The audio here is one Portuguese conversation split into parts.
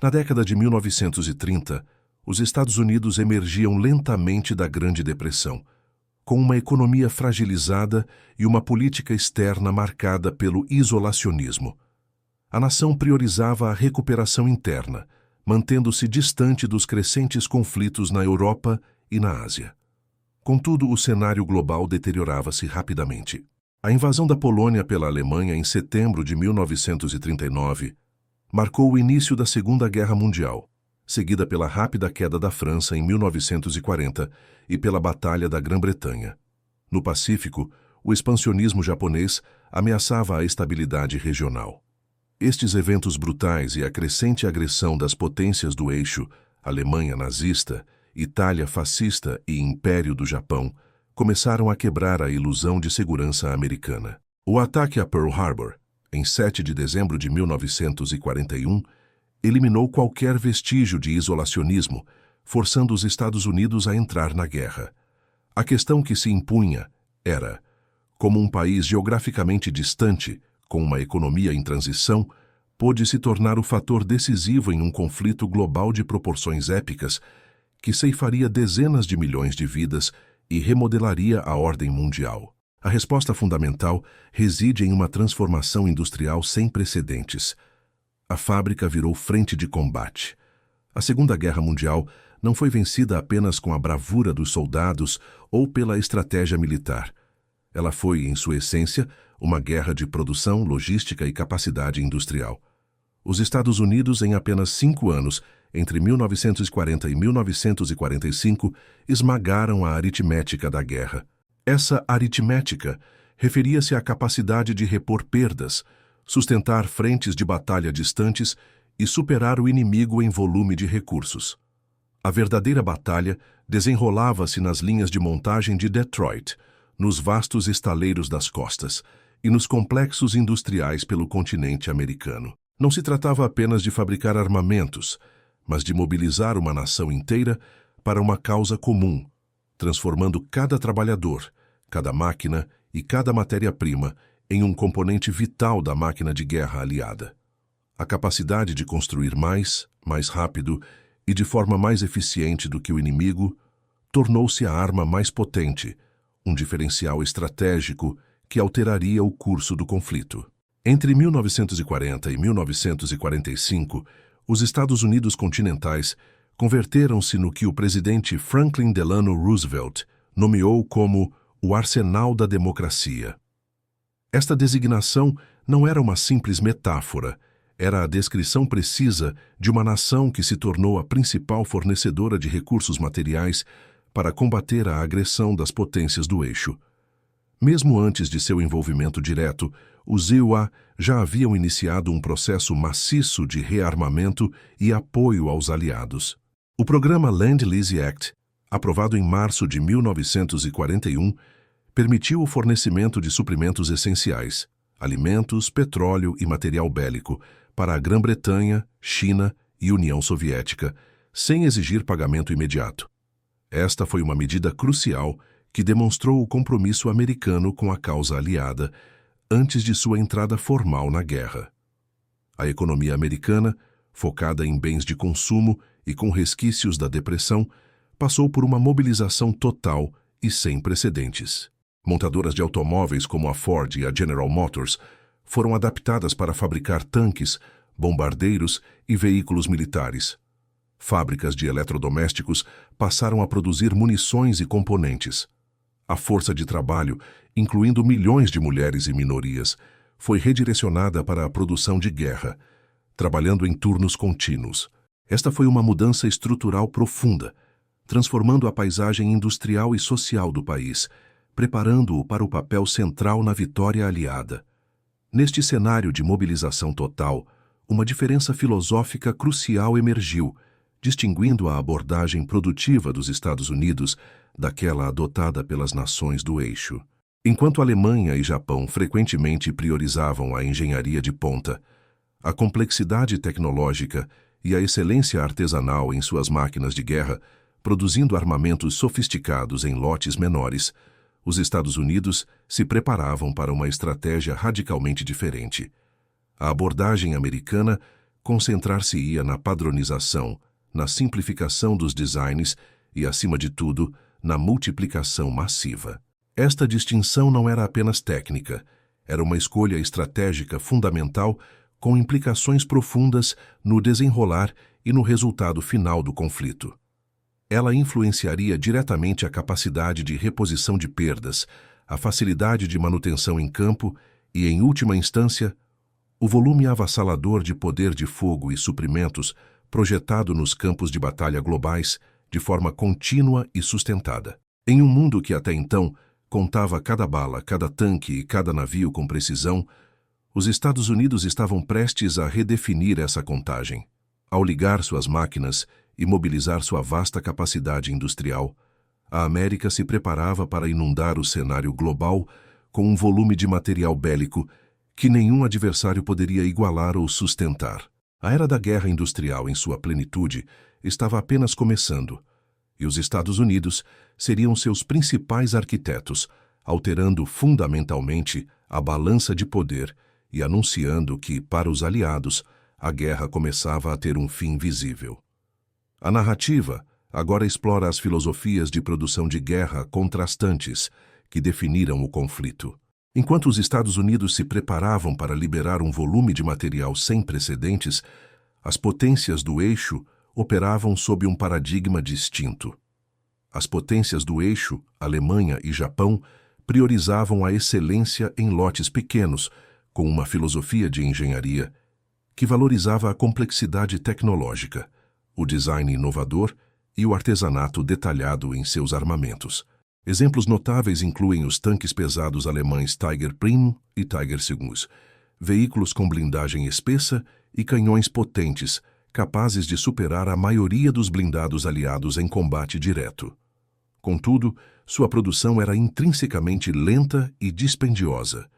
Na década de 1930, os Estados Unidos emergiam lentamente da Grande Depressão, com uma economia fragilizada e uma política externa marcada pelo isolacionismo. A nação priorizava a recuperação interna, mantendo-se distante dos crescentes conflitos na Europa e na Ásia. Contudo, o cenário global deteriorava-se rapidamente. A invasão da Polônia pela Alemanha em setembro de 1939 marcou o início da Segunda Guerra Mundial, seguida pela rápida queda da França em 1940 e pela Batalha da Grã-Bretanha. No Pacífico, o expansionismo japonês ameaçava a estabilidade regional. Estes eventos brutais e a crescente agressão das potências do eixo, Alemanha nazista, Itália fascista e Império do Japão, começaram a quebrar a ilusão de segurança americana. O ataque a Pearl Harbor, em 7 de dezembro de 1941, eliminou qualquer vestígio de isolacionismo, forçando os Estados Unidos a entrar na guerra. A questão que se impunha era, como um país geograficamente distante, com uma economia em transição, pôde se tornar o fator decisivo em um conflito global de proporções épicas que ceifaria dezenas de milhões de vidas e remodelaria a ordem mundial. A resposta fundamental reside em uma transformação industrial sem precedentes. A fábrica virou frente de combate. A Segunda Guerra Mundial não foi vencida apenas com a bravura dos soldados ou pela estratégia militar. Ela foi, em sua essência, uma guerra de produção, logística e capacidade industrial. Os Estados Unidos, em apenas 5 anos, entre 1940 e 1945, esmagaram a aritmética da guerra. Essa aritmética referia-se à capacidade de repor perdas, sustentar frentes de batalha distantes e superar o inimigo em volume de recursos. A verdadeira batalha desenrolava-se nas linhas de montagem de Detroit, nos vastos estaleiros das costas e nos complexos industriais pelo continente americano. Não se tratava apenas de fabricar armamentos, mas de mobilizar uma nação inteira para uma causa comum, transformando cada trabalhador, cada máquina e cada matéria-prima em um componente vital da máquina de guerra aliada. A capacidade de construir mais rápido e de forma mais eficiente do que o inimigo tornou-se a arma mais potente, um diferencial estratégico que alteraria o curso do conflito. Entre 1940 e 1945, os Estados Unidos continentais converteram-se no que o presidente Franklin Delano Roosevelt nomeou como o arsenal da democracia. Esta designação não era uma simples metáfora, era a descrição precisa de uma nação que se tornou a principal fornecedora de recursos materiais para combater a agressão das potências do eixo. Mesmo antes de seu envolvimento direto, os EUA já haviam iniciado um processo maciço de rearmamento e apoio aos aliados. O programa Land-Lease Act, aprovado em março de 1941, permitiu o fornecimento de suprimentos essenciais, alimentos, petróleo e material bélico, para a Grã-Bretanha, China e União Soviética, sem exigir pagamento imediato. Esta foi uma medida crucial que demonstrou o compromisso americano com a causa aliada antes de sua entrada formal na guerra. A economia americana, focada em bens de consumo e com resquícios da depressão, passou por uma mobilização total e sem precedentes. Montadoras de automóveis como a Ford e a General Motors foram adaptadas para fabricar tanques, bombardeiros e veículos militares. Fábricas de eletrodomésticos passaram a produzir munições e componentes. A força de trabalho, incluindo milhões de mulheres e minorias, foi redirecionada para a produção de guerra, trabalhando em turnos contínuos. Esta foi uma mudança estrutural profunda, transformando a paisagem industrial e social do país, preparando-o para o papel central na vitória aliada. Neste cenário de mobilização total, uma diferença filosófica crucial emergiu, distinguindo a abordagem produtiva dos Estados Unidos daquela adotada pelas nações do eixo. Enquanto Alemanha e Japão frequentemente priorizavam a engenharia de ponta, a complexidade tecnológica e a excelência artesanal em suas máquinas de guerra, produzindo armamentos sofisticados em lotes menores, os Estados Unidos se preparavam para uma estratégia radicalmente diferente. A abordagem americana concentrar-se-ia na padronização, na simplificação dos designs e, acima de tudo, na multiplicação massiva. Esta distinção não era apenas técnica, era uma escolha estratégica fundamental com implicações profundas no desenrolar e no resultado final do conflito. Ela influenciaria diretamente a capacidade de reposição de perdas, a facilidade de manutenção em campo e, em última instância, o volume avassalador de poder de fogo e suprimentos projetado nos campos de batalha globais de forma contínua e sustentada. Em um mundo que até então contava cada bala, cada tanque e cada navio com precisão, os Estados Unidos estavam prestes a redefinir essa contagem. Ao ligar suas máquinas e mobilizar sua vasta capacidade industrial, a América se preparava para inundar o cenário global com um volume de material bélico que nenhum adversário poderia igualar ou sustentar. A era da guerra industrial em sua plenitude estava apenas começando, e os Estados Unidos seriam seus principais arquitetos, alterando fundamentalmente a balança de poder e anunciando que, para os aliados, a guerra começava a ter um fim visível. A narrativa agora explora as filosofias de produção de guerra contrastantes que definiram o conflito. Enquanto os Estados Unidos se preparavam para liberar um volume de material sem precedentes, as potências do eixo operavam sob um paradigma distinto. As potências do eixo, Alemanha e Japão, priorizavam a excelência em lotes pequenos, com uma filosofia de engenharia que valorizava a complexidade tecnológica, o design inovador e o artesanato detalhado em seus armamentos. Exemplos notáveis incluem os tanques pesados alemães Tiger I e Tiger II, veículos com blindagem espessa e canhões potentes, capazes de superar a maioria dos blindados aliados em combate direto. Contudo, sua produção era intrinsecamente lenta e dispendiosa,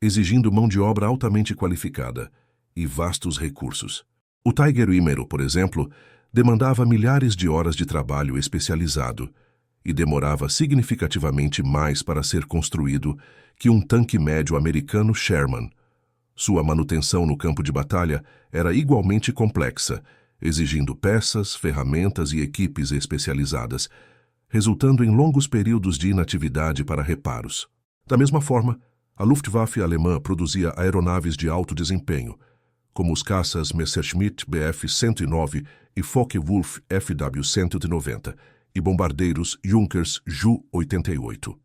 exigindo mão de obra altamente qualificada e vastos recursos. O Tiger I, por exemplo, demandava milhares de horas de trabalho especializado e demorava significativamente mais para ser construído que um tanque médio americano Sherman. Sua manutenção no campo de batalha era igualmente complexa, exigindo peças, ferramentas e equipes especializadas, resultando em longos períodos de inatividade para reparos. Da mesma forma, a Luftwaffe alemã produzia aeronaves de alto desempenho, como os caças Messerschmitt Bf-109 e Focke-Wulf Fw-190, e bombardeiros Junkers Ju-88.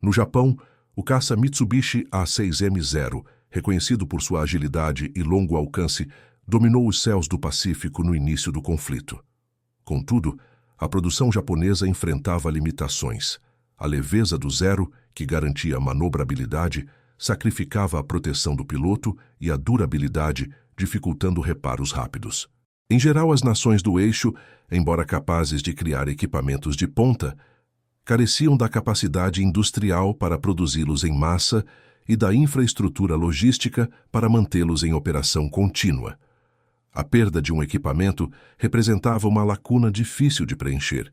No Japão, o caça Mitsubishi A6M0, reconhecido por sua agilidade e longo alcance, dominou os céus do Pacífico no início do conflito. Contudo, a produção japonesa enfrentava limitações. A leveza do Zero, que garantia manobrabilidade, sacrificava a proteção do piloto e a durabilidade, dificultando reparos rápidos. Em geral, as nações do eixo, embora capazes de criar equipamentos de ponta, careciam da capacidade industrial para produzi-los em massa e da infraestrutura logística para mantê-los em operação contínua. A perda de um equipamento representava uma lacuna difícil de preencher,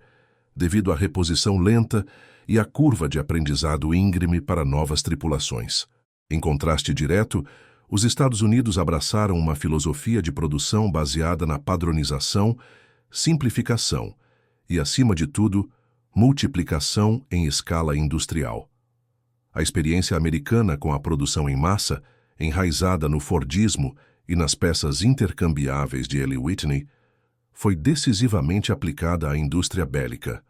devido à reposição lenta e à curva de aprendizado íngreme para novas tripulações. Em contraste direto, os Estados Unidos abraçaram uma filosofia de produção baseada na padronização, simplificação e, acima de tudo, multiplicação em escala industrial. A experiência americana com a produção em massa, enraizada no Fordismo e nas peças intercambiáveis de Eli Whitney, foi decisivamente aplicada à indústria bélica.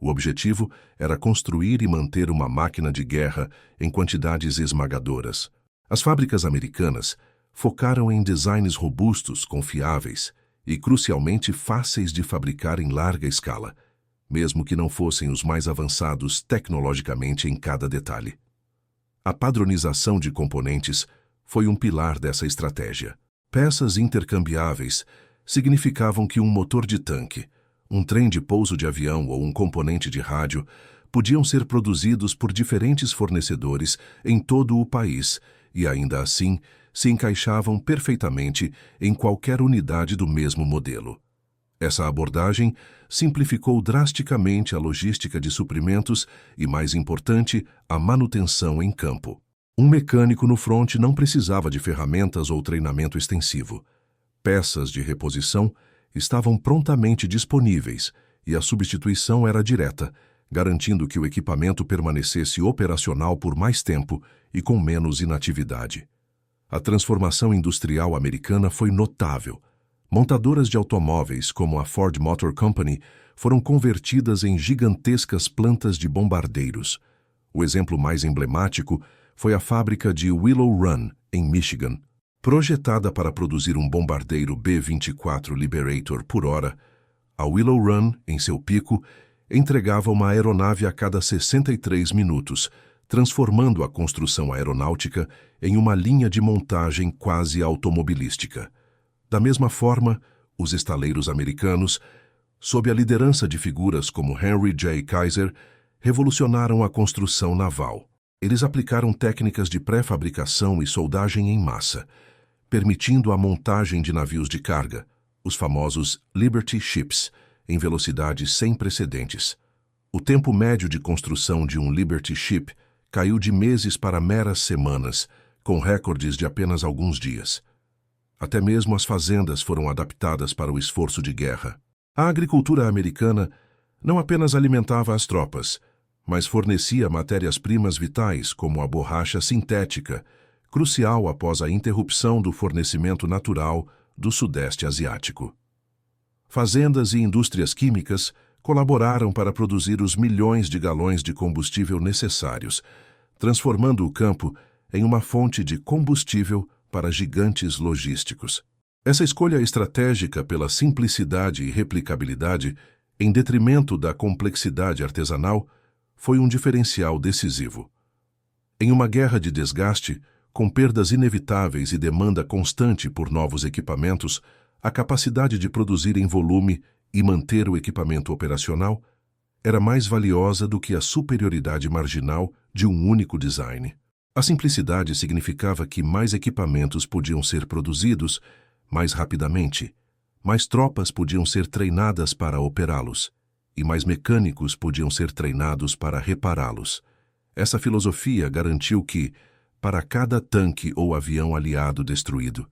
O objetivo era construir e manter uma máquina de guerra em quantidades esmagadoras. As fábricas americanas focaram em designs robustos, confiáveis e, crucialmente, fáceis de fabricar em larga escala, mesmo que não fossem os mais avançados tecnologicamente em cada detalhe. A padronização de componentes foi um pilar dessa estratégia. Peças intercambiáveis significavam que um motor de tanque, um trem de pouso de avião ou um componente de rádio podiam ser produzidos por diferentes fornecedores em todo o país e, ainda assim, se encaixavam perfeitamente em qualquer unidade do mesmo modelo. Essa abordagem simplificou drasticamente a logística de suprimentos e, mais importante, a manutenção em campo. Um mecânico no fronte não precisava de ferramentas ou treinamento extensivo. peças de reposição estavam prontamente disponíveis e a substituição era direta, garantindo que o equipamento permanecesse operacional por mais tempo e com menos inatividade. A transformação industrial americana foi notável. Montadoras de automóveis, como a Ford Motor Company, foram convertidas em gigantescas plantas de bombardeiros. O exemplo mais emblemático foi a fábrica de Willow Run, em Michigan. Projetada para produzir um bombardeiro B-24 Liberator por hora, a Willow Run, em seu pico, entregava uma aeronave a cada 63 minutos, transformando a construção aeronáutica em uma linha de montagem quase automobilística. Da mesma forma, os estaleiros americanos, sob a liderança de figuras como Henry J. Kaiser, revolucionaram a construção naval. Eles aplicaram técnicas de pré-fabricação e soldagem em massa, permitindo a montagem de navios de carga, os famosos Liberty Ships, em velocidades sem precedentes. O tempo médio de construção de um Liberty Ship caiu de meses para meras semanas, com recordes de apenas alguns dias. Até mesmo as fazendas foram adaptadas para o esforço de guerra. A agricultura americana não apenas alimentava as tropas, mas fornecia matérias-primas vitais como a borracha sintética, crucial após a interrupção do fornecimento natural do Sudeste Asiático. Fazendas e indústrias químicas colaboraram para produzir os milhões de galões de combustível necessários, transformando o campo em uma fonte de combustível para gigantes logísticos. Essa escolha estratégica pela simplicidade e replicabilidade, em detrimento da complexidade artesanal, foi um diferencial decisivo. Em uma guerra de desgaste, com perdas inevitáveis e demanda constante por novos equipamentos, a capacidade de produzir em volume e manter o equipamento operacional era mais valiosa do que a superioridade marginal de um único design. A simplicidade significava que mais equipamentos podiam ser produzidos mais rapidamente, mais tropas podiam ser treinadas para operá-los, e mais mecânicos podiam ser treinados para repará-los. Essa filosofia garantiu que, para cada tanque ou avião aliado destruído,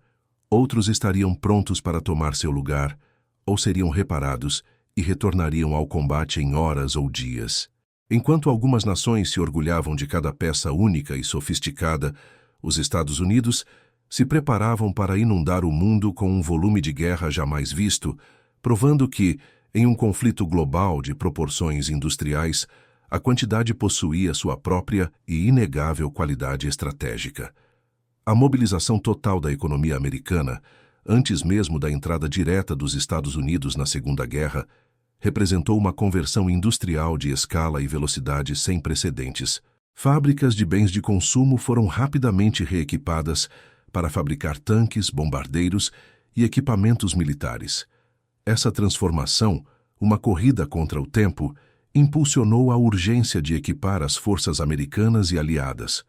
outros estariam prontos para tomar seu lugar, ou seriam reparados e retornariam ao combate em horas ou dias. Enquanto algumas nações se orgulhavam de cada peça única e sofisticada, os Estados Unidos se preparavam para inundar o mundo com um volume de guerra jamais visto, provando que, em um conflito global de proporções industriais, a quantidade possuía sua própria e inegável qualidade estratégica. A mobilização total da economia americana, antes mesmo da entrada direta dos Estados Unidos na Segunda Guerra, representou uma conversão industrial de escala e velocidade sem precedentes. Fábricas de bens de consumo foram rapidamente reequipadas para fabricar tanques, bombardeiros e equipamentos militares. Essa transformação, uma corrida contra o tempo, impulsionou a urgência de equipar as forças americanas e aliadas.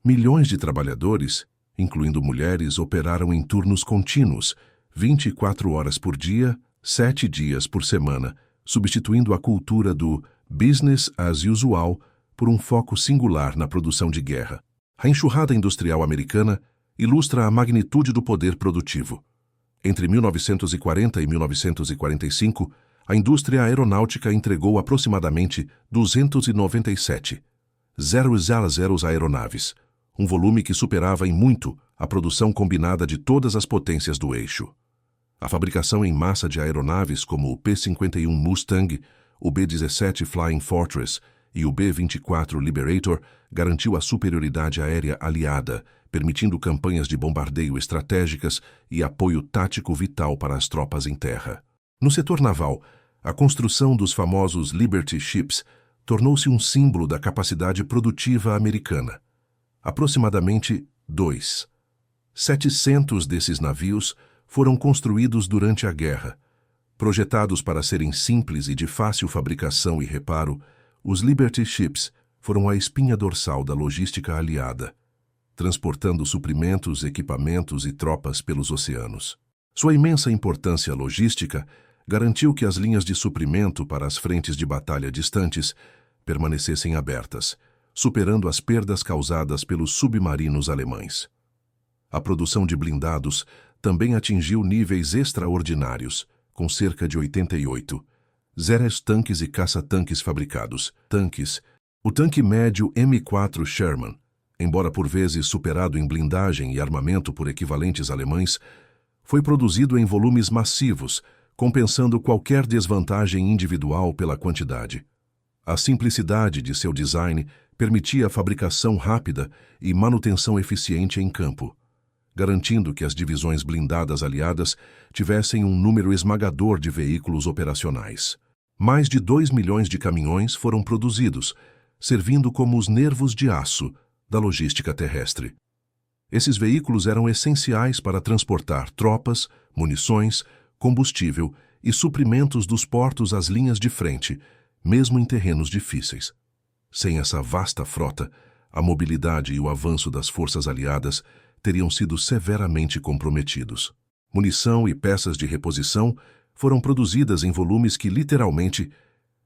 Milhões de trabalhadores, incluindo mulheres, operaram em turnos contínuos, 24 horas por dia, 7 dias por semana, substituindo a cultura do business as usual por um foco singular na produção de guerra. A enxurrada industrial americana ilustra a magnitude do poder produtivo. Entre 1940 e 1945, a indústria aeronáutica entregou aproximadamente 297,000 aeronaves, um volume que superava em muito a produção combinada de todas as potências do eixo. A fabricação em massa de aeronaves como o P-51 Mustang, o B-17 Flying Fortress e o B-24 Liberator garantiu a superioridade aérea aliada, permitindo campanhas de bombardeio estratégicas e apoio tático vital para as tropas em terra. No setor naval, a construção dos famosos Liberty Ships tornou-se um símbolo da capacidade produtiva americana. Aproximadamente 700 desses navios foram construídos durante a guerra. Projetados para serem simples e de fácil fabricação e reparo, os Liberty Ships foram a espinha dorsal da logística aliada, transportando suprimentos, equipamentos e tropas pelos oceanos. Sua imensa importância logística garantiu que as linhas de suprimento para as frentes de batalha distantes permanecessem abertas, superando as perdas causadas pelos submarinos alemães. A produção de blindados também atingiu níveis extraordinários, com cerca de 88 tanques e caça-tanques fabricados. Tanques. O tanque médio M4 Sherman, embora por vezes superado em blindagem e armamento por equivalentes alemães, foi produzido em volumes massivos, compensando qualquer desvantagem individual pela quantidade. A simplicidade de seu design permitia a fabricação rápida e manutenção eficiente em campo, garantindo que as divisões blindadas aliadas tivessem um número esmagador de veículos operacionais. Mais de 2 milhões de caminhões foram produzidos, servindo como os nervos de aço da logística terrestre. Esses veículos eram essenciais para transportar tropas, munições, combustível e suprimentos dos portos às linhas de frente, mesmo em terrenos difíceis. Sem essa vasta frota, a mobilidade e o avanço das forças aliadas teriam sido severamente comprometidos. Munição e peças de reposição foram produzidas em volumes que literalmente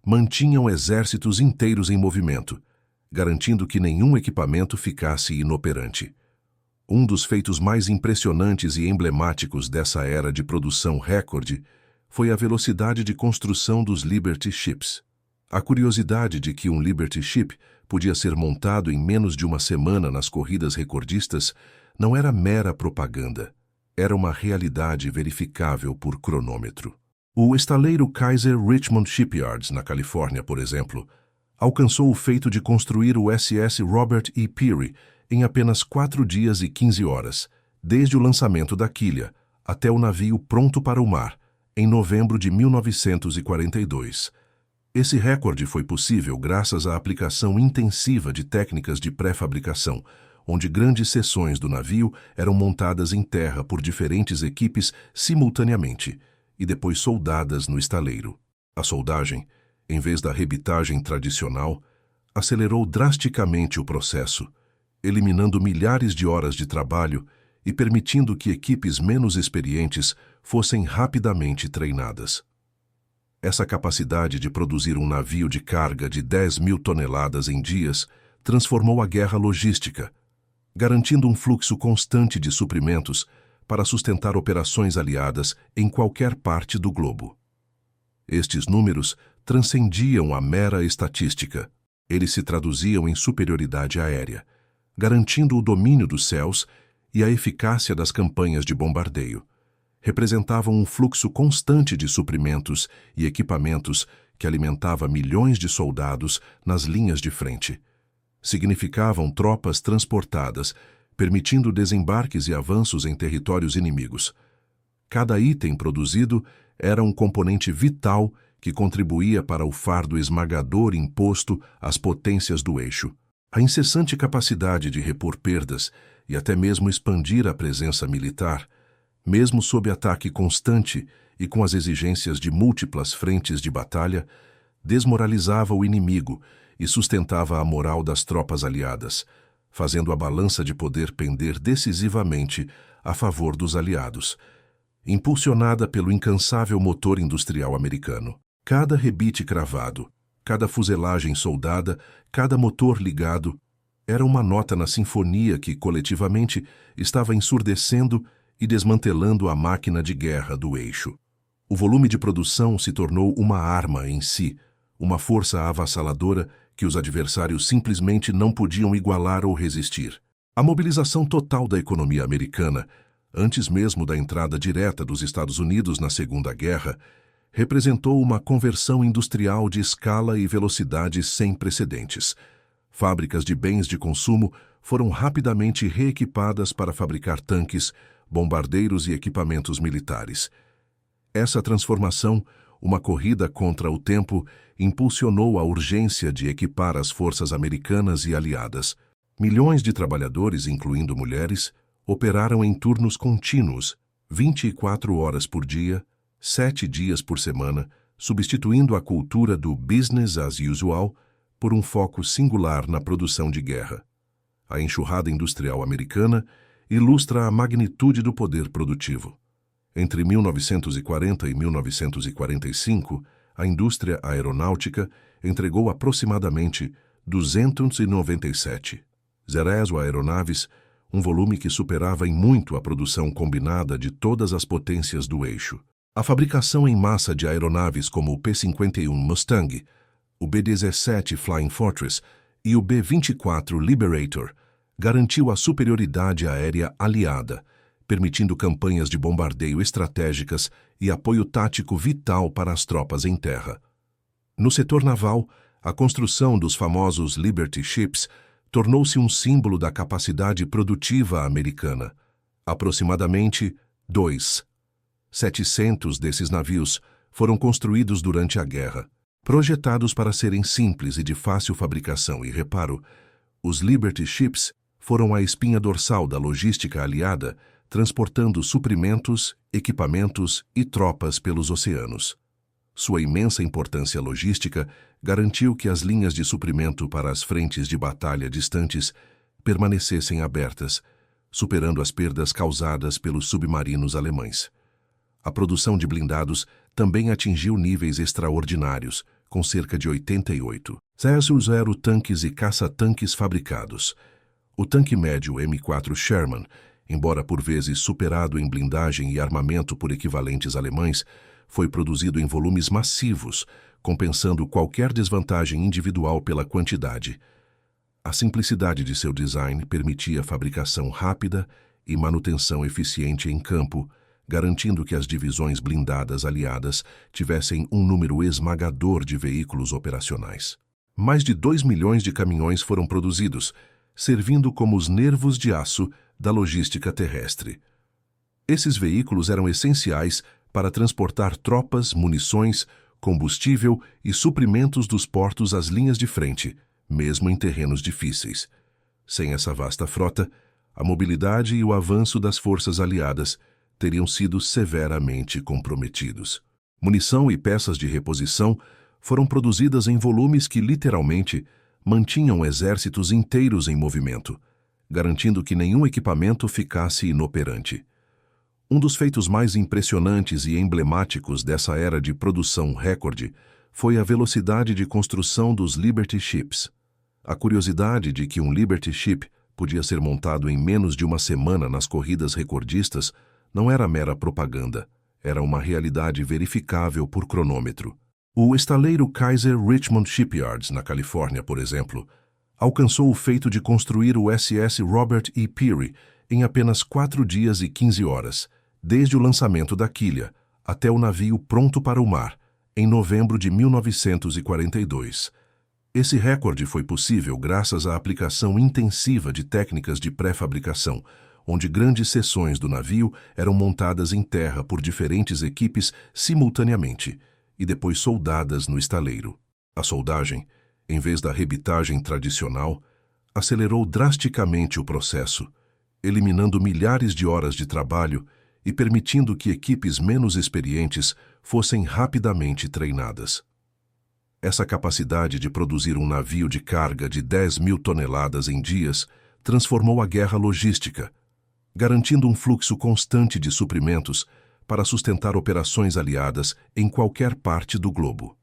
mantinham exércitos inteiros em movimento, garantindo que nenhum equipamento ficasse inoperante. Um dos feitos mais impressionantes e emblemáticos dessa era de produção recorde foi a velocidade de construção dos Liberty Ships. A curiosidade de que um Liberty Ship podia ser montado em menos de uma semana nas corridas recordistas não era mera propaganda. Era uma realidade verificável por cronômetro. O estaleiro Kaiser Richmond Shipyards, na Califórnia, por exemplo, alcançou o feito de construir o SS Robert E. Peary em apenas 4 dias e 15 horas, desde o lançamento da quilha até o navio pronto para o mar, em novembro de 1942. Esse recorde foi possível graças à aplicação intensiva de técnicas de pré-fabricação, onde grandes seções do navio eram montadas em terra por diferentes equipes simultaneamente e depois soldadas no estaleiro. A soldagem, em vez da rebitagem tradicional, acelerou drasticamente o processo, eliminando milhares de horas de trabalho e permitindo que equipes menos experientes fossem rapidamente treinadas. Essa capacidade de produzir um navio de carga de 10.000 toneladas em dias transformou a guerra logística, garantindo um fluxo constante de suprimentos para sustentar operações aliadas em qualquer parte do globo. Estes números transcendiam a mera estatística. Eles se traduziam em superioridade aérea, garantindo o domínio dos céus e a eficácia das campanhas de bombardeio. Representavam um fluxo constante de suprimentos e equipamentos que alimentava milhões de soldados nas linhas de frente. Significavam tropas transportadas, permitindo desembarques e avanços em territórios inimigos. Cada item produzido era um componente vital que contribuía para o fardo esmagador imposto às potências do eixo. A incessante capacidade de repor perdas e até mesmo expandir a presença militar, mesmo sob ataque constante e com as exigências de múltiplas frentes de batalha, desmoralizava o inimigo e sustentava a moral das tropas aliadas, fazendo a balança de poder pender decisivamente a favor dos aliados, impulsionada pelo incansável motor industrial americano. Cada rebite cravado, cada fuselagem soldada, cada motor ligado, era uma nota na sinfonia que, coletivamente, estava ensurdecendo e desmantelando a máquina de guerra do eixo. O volume de produção se tornou uma arma em si, uma força avassaladora que os adversários simplesmente não podiam igualar ou resistir. A mobilização total da economia americana, antes mesmo da entrada direta dos Estados Unidos na Segunda Guerra, representou uma conversão industrial de escala e velocidade sem precedentes. Fábricas de bens de consumo foram rapidamente reequipadas para fabricar tanques, bombardeiros e equipamentos militares. Essa transformação, uma corrida contra o tempo, impulsionou a urgência de equipar as forças americanas e aliadas. Milhões de trabalhadores, incluindo mulheres, operaram em turnos contínuos, 24 horas por dia, 7 dias por semana, substituindo a cultura do business as usual por um foco singular na produção de guerra. A enxurrada industrial americana ilustra a magnitude do poder produtivo. Entre 1940 e 1945, a indústria aeronáutica entregou aproximadamente 297 aeronaves, um volume que superava em muito a produção combinada de todas as potências do eixo. A fabricação em massa de aeronaves como o P-51 Mustang, o B-17 Flying Fortress e o B-24 Liberator garantiu a superioridade aérea aliada, permitindo campanhas de bombardeio estratégicas e apoio tático vital para as tropas em terra. No setor naval, a construção dos famosos Liberty Ships tornou-se um símbolo da capacidade produtiva americana. Aproximadamente 700 desses navios foram construídos durante a guerra. Projetados para serem simples e de fácil fabricação e reparo, os Liberty Ships foram a espinha dorsal da logística aliada, transportando suprimentos, equipamentos e tropas pelos oceanos. Sua imensa importância logística garantiu que as linhas de suprimento para as frentes de batalha distantes permanecessem abertas, superando as perdas causadas pelos submarinos alemães. A produção de blindados também atingiu níveis extraordinários, com cerca de 88 tanques e caça-tanques fabricados. O tanque médio M4 Sherman, embora por vezes superado em blindagem e armamento por equivalentes alemães, foi produzido em volumes massivos, compensando qualquer desvantagem individual pela quantidade. A simplicidade de seu design permitia fabricação rápida e manutenção eficiente em campo, garantindo que as divisões blindadas aliadas tivessem um número esmagador de veículos operacionais. Mais de 2 milhões de caminhões foram produzidos, servindo como os nervos de aço da logística terrestre. Esses veículos eram essenciais para transportar tropas, munições, combustível e suprimentos dos portos às linhas de frente, mesmo em terrenos difíceis. Sem essa vasta frota, a mobilidade e o avanço das forças aliadas teriam sido severamente comprometidos. Munição e peças de reposição foram produzidas em volumes que literalmente mantinham exércitos inteiros em movimento, garantindo que nenhum equipamento ficasse inoperante. Um dos feitos mais impressionantes e emblemáticos dessa era de produção recorde foi a velocidade de construção dos Liberty Ships. A curiosidade de que um Liberty Ship podia ser montado em menos de uma semana nas corridas recordistas não era mera propaganda, era uma realidade verificável por cronômetro. O estaleiro Kaiser Richmond Shipyards, na Califórnia, por exemplo, alcançou o feito de construir o SS Robert E. Peary em apenas 4 dias e 15 horas, desde o lançamento da quilha até o navio pronto para o mar, em novembro de 1942. Esse recorde foi possível graças à aplicação intensiva de técnicas de pré-fabricação, onde grandes seções do navio eram montadas em terra por diferentes equipes simultaneamente e depois soldadas no estaleiro. A soldagem, em vez da rebitagem tradicional, acelerou drasticamente o processo, eliminando milhares de horas de trabalho e permitindo que equipes menos experientes fossem rapidamente treinadas. Essa capacidade de produzir um navio de carga de 10.000 toneladas em dias transformou a guerra logística, garantindo um fluxo constante de suprimentos para sustentar operações aliadas em qualquer parte do globo.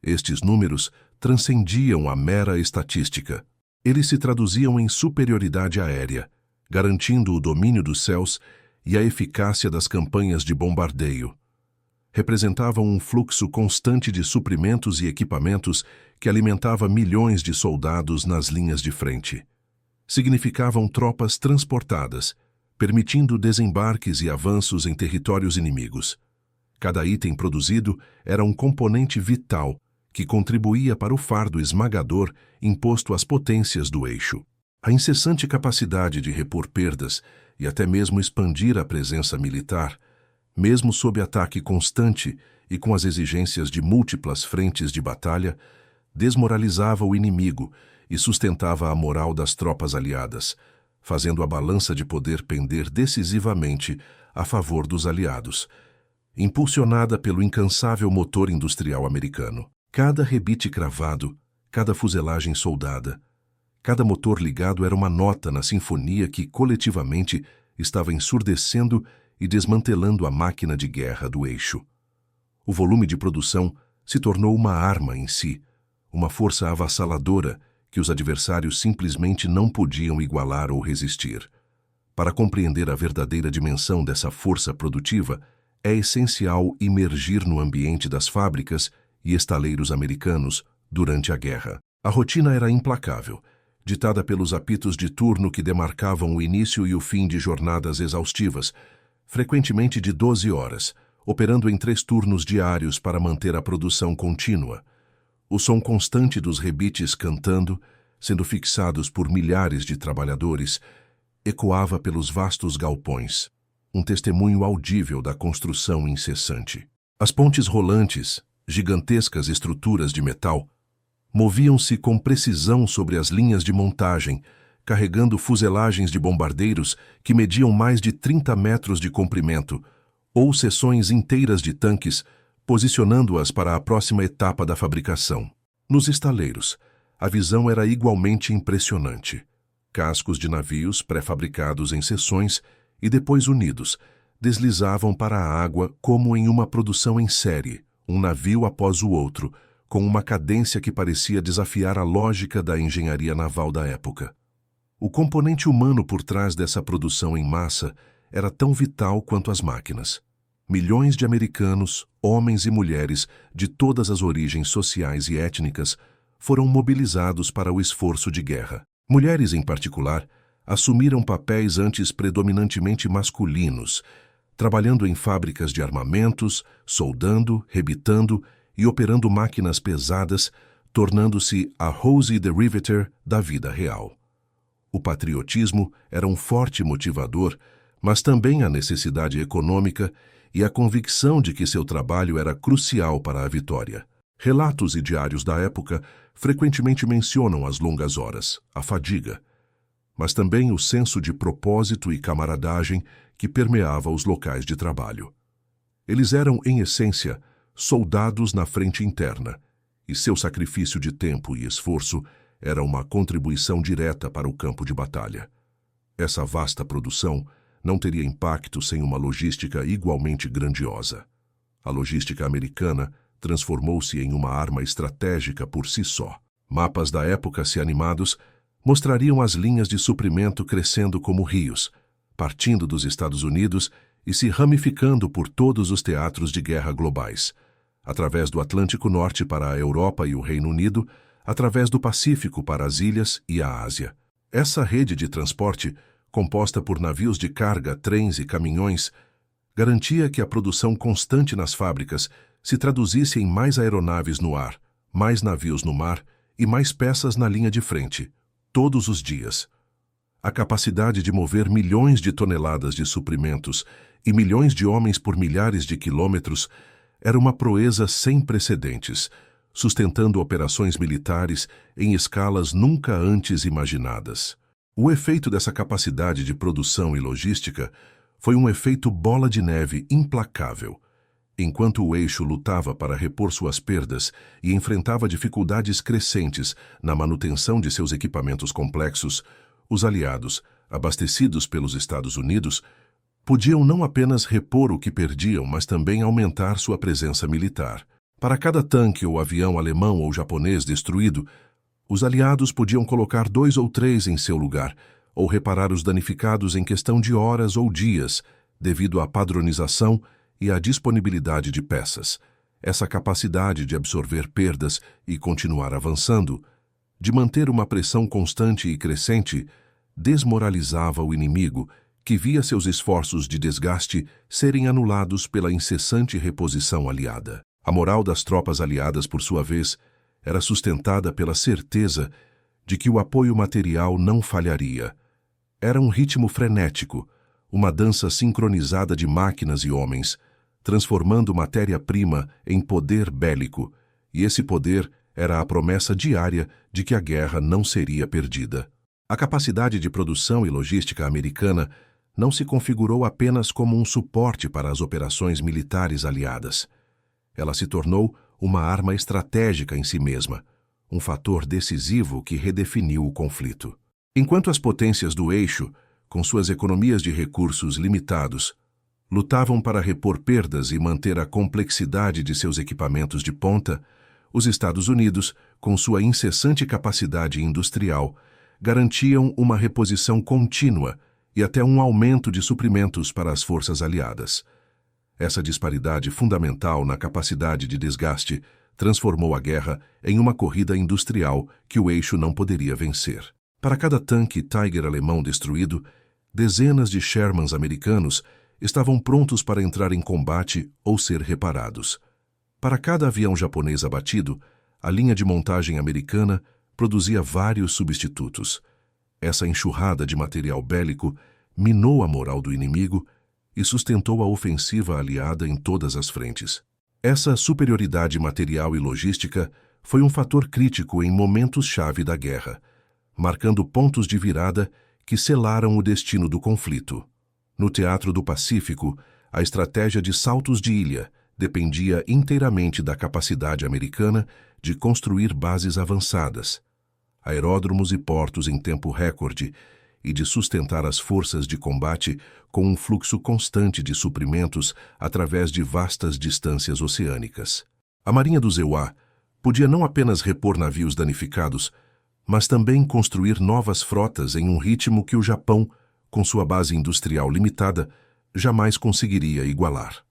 Estes números transcendiam a mera estatística. Eles se traduziam em superioridade aérea, garantindo o domínio dos céus e a eficácia das campanhas de bombardeio. Representavam um fluxo constante de suprimentos e equipamentos que alimentava milhões de soldados nas linhas de frente. Significavam tropas transportadas, permitindo desembarques e avanços em territórios inimigos. Cada item produzido era um componente vital que contribuía para o fardo esmagador imposto às potências do eixo. A incessante capacidade de repor perdas e até mesmo expandir a presença militar, mesmo sob ataque constante e com as exigências de múltiplas frentes de batalha, desmoralizava o inimigo e sustentava a moral das tropas aliadas, fazendo a balança de poder pender decisivamente a favor dos aliados, impulsionada pelo incansável motor industrial americano. Cada rebite cravado, cada fuselagem soldada, cada motor ligado era uma nota na sinfonia que, coletivamente, estava ensurdecendo e desmantelando a máquina de guerra do eixo. O volume de produção se tornou uma arma em si, uma força avassaladora que os adversários simplesmente não podiam igualar ou resistir. Para compreender a verdadeira dimensão dessa força produtiva, é essencial imergir no ambiente das fábricas e estaleiros americanos durante a guerra. A rotina era implacável, ditada pelos apitos de turno que demarcavam o início e o fim de jornadas exaustivas, frequentemente de 12 horas, operando em 3 turnos diários para manter a produção contínua. O som constante dos rebites cantando, sendo fixados por milhares de trabalhadores, ecoava pelos vastos galpões, um testemunho audível da construção incessante. As pontes rolantes, gigantescas estruturas de metal, moviam-se com precisão sobre as linhas de montagem, carregando fuselagens de bombardeiros que mediam mais de 30 metros de comprimento, ou seções inteiras de tanques, posicionando-as para a próxima etapa da fabricação. Nos estaleiros, a visão era igualmente impressionante. Cascos de navios pré-fabricados em seções e depois unidos, deslizavam para a água como em uma produção em série, um navio após o outro, com uma cadência que parecia desafiar a lógica da engenharia naval da época. O componente humano por trás dessa produção em massa era tão vital quanto as máquinas. Milhões de americanos, homens e mulheres de todas as origens sociais e étnicas, foram mobilizados para o esforço de guerra. Mulheres, em particular, assumiram papéis antes predominantemente masculinos, trabalhando em fábricas de armamentos, soldando, rebitando e operando máquinas pesadas, tornando-se a Rosie the Riveter da vida real. O patriotismo era um forte motivador, mas também a necessidade econômica e a convicção de que seu trabalho era crucial para a vitória. Relatos e diários da época frequentemente mencionam as longas horas, a fadiga, mas também o senso de propósito e camaradagem que permeava os locais de trabalho. Eles eram, em essência, soldados na frente interna, e seu sacrifício de tempo e esforço era uma contribuição direta para o campo de batalha. Essa vasta produção não teria impacto sem uma logística igualmente grandiosa. A logística americana transformou-se em uma arma estratégica por si só. Mapas da época, se animados, mostrariam as linhas de suprimento crescendo como rios, partindo dos Estados Unidos e se ramificando por todos os teatros de guerra globais, através do Atlântico Norte para a Europa e o Reino Unido, através do Pacífico para as ilhas e a Ásia. Essa rede de transporte, composta por navios de carga, trens e caminhões, garantia que a produção constante nas fábricas se traduzisse em mais aeronaves no ar, mais navios no mar e mais peças na linha de frente, todos os dias. A capacidade de mover milhões de toneladas de suprimentos e milhões de homens por milhares de quilômetros era uma proeza sem precedentes, sustentando operações militares em escalas nunca antes imaginadas. O efeito dessa capacidade de produção e logística foi um efeito bola de neve implacável. Enquanto o eixo lutava para repor suas perdas e enfrentava dificuldades crescentes na manutenção de seus equipamentos complexos, os aliados, abastecidos pelos Estados Unidos, podiam não apenas repor o que perdiam, mas também aumentar sua presença militar. Para cada tanque ou avião alemão ou japonês destruído, os aliados podiam colocar 2 ou 3 em seu lugar, ou reparar os danificados em questão de horas ou dias, devido à padronização e à disponibilidade de peças. Essa capacidade de absorver perdas e continuar avançando, de manter uma pressão constante e crescente, desmoralizava o inimigo, que via seus esforços de desgaste serem anulados pela incessante reposição aliada. A moral das tropas aliadas, por sua vez, era sustentada pela certeza de que o apoio material não falharia. Era um ritmo frenético, uma dança sincronizada de máquinas e homens, transformando matéria-prima em poder bélico, e esse poder era a promessa diária de que a guerra não seria perdida. A capacidade de produção e logística americana não se configurou apenas como um suporte para as operações militares aliadas. Ela se tornou uma arma estratégica em si mesma, um fator decisivo que redefiniu o conflito. Enquanto as potências do eixo, com suas economias de recursos limitados, lutavam para repor perdas e manter a complexidade de seus equipamentos de ponta, os Estados Unidos, com sua incessante capacidade industrial, garantiam uma reposição contínua e até um aumento de suprimentos para as forças aliadas. Essa disparidade fundamental na capacidade de desgaste transformou a guerra em uma corrida industrial que o eixo não poderia vencer. Para cada tanque Tiger alemão destruído, dezenas de Shermans americanos estavam prontos para entrar em combate ou ser reparados. Para cada avião japonês abatido, a linha de montagem americana produzia vários substitutos. Essa enxurrada de material bélico minou a moral do inimigo e sustentou a ofensiva aliada em todas as frentes. Essa superioridade material e logística foi um fator crítico em momentos-chave da guerra, marcando pontos de virada que selaram o destino do conflito. No Teatro do Pacífico, a estratégia de saltos de ilha dependia inteiramente da capacidade americana de construir bases avançadas, aeródromos e portos em tempo recorde e de sustentar as forças de combate com um fluxo constante de suprimentos através de vastas distâncias oceânicas. A Marinha dos EUA podia não apenas repor navios danificados, mas também construir novas frotas em um ritmo que o Japão, com sua base industrial limitada, jamais conseguiria igualar.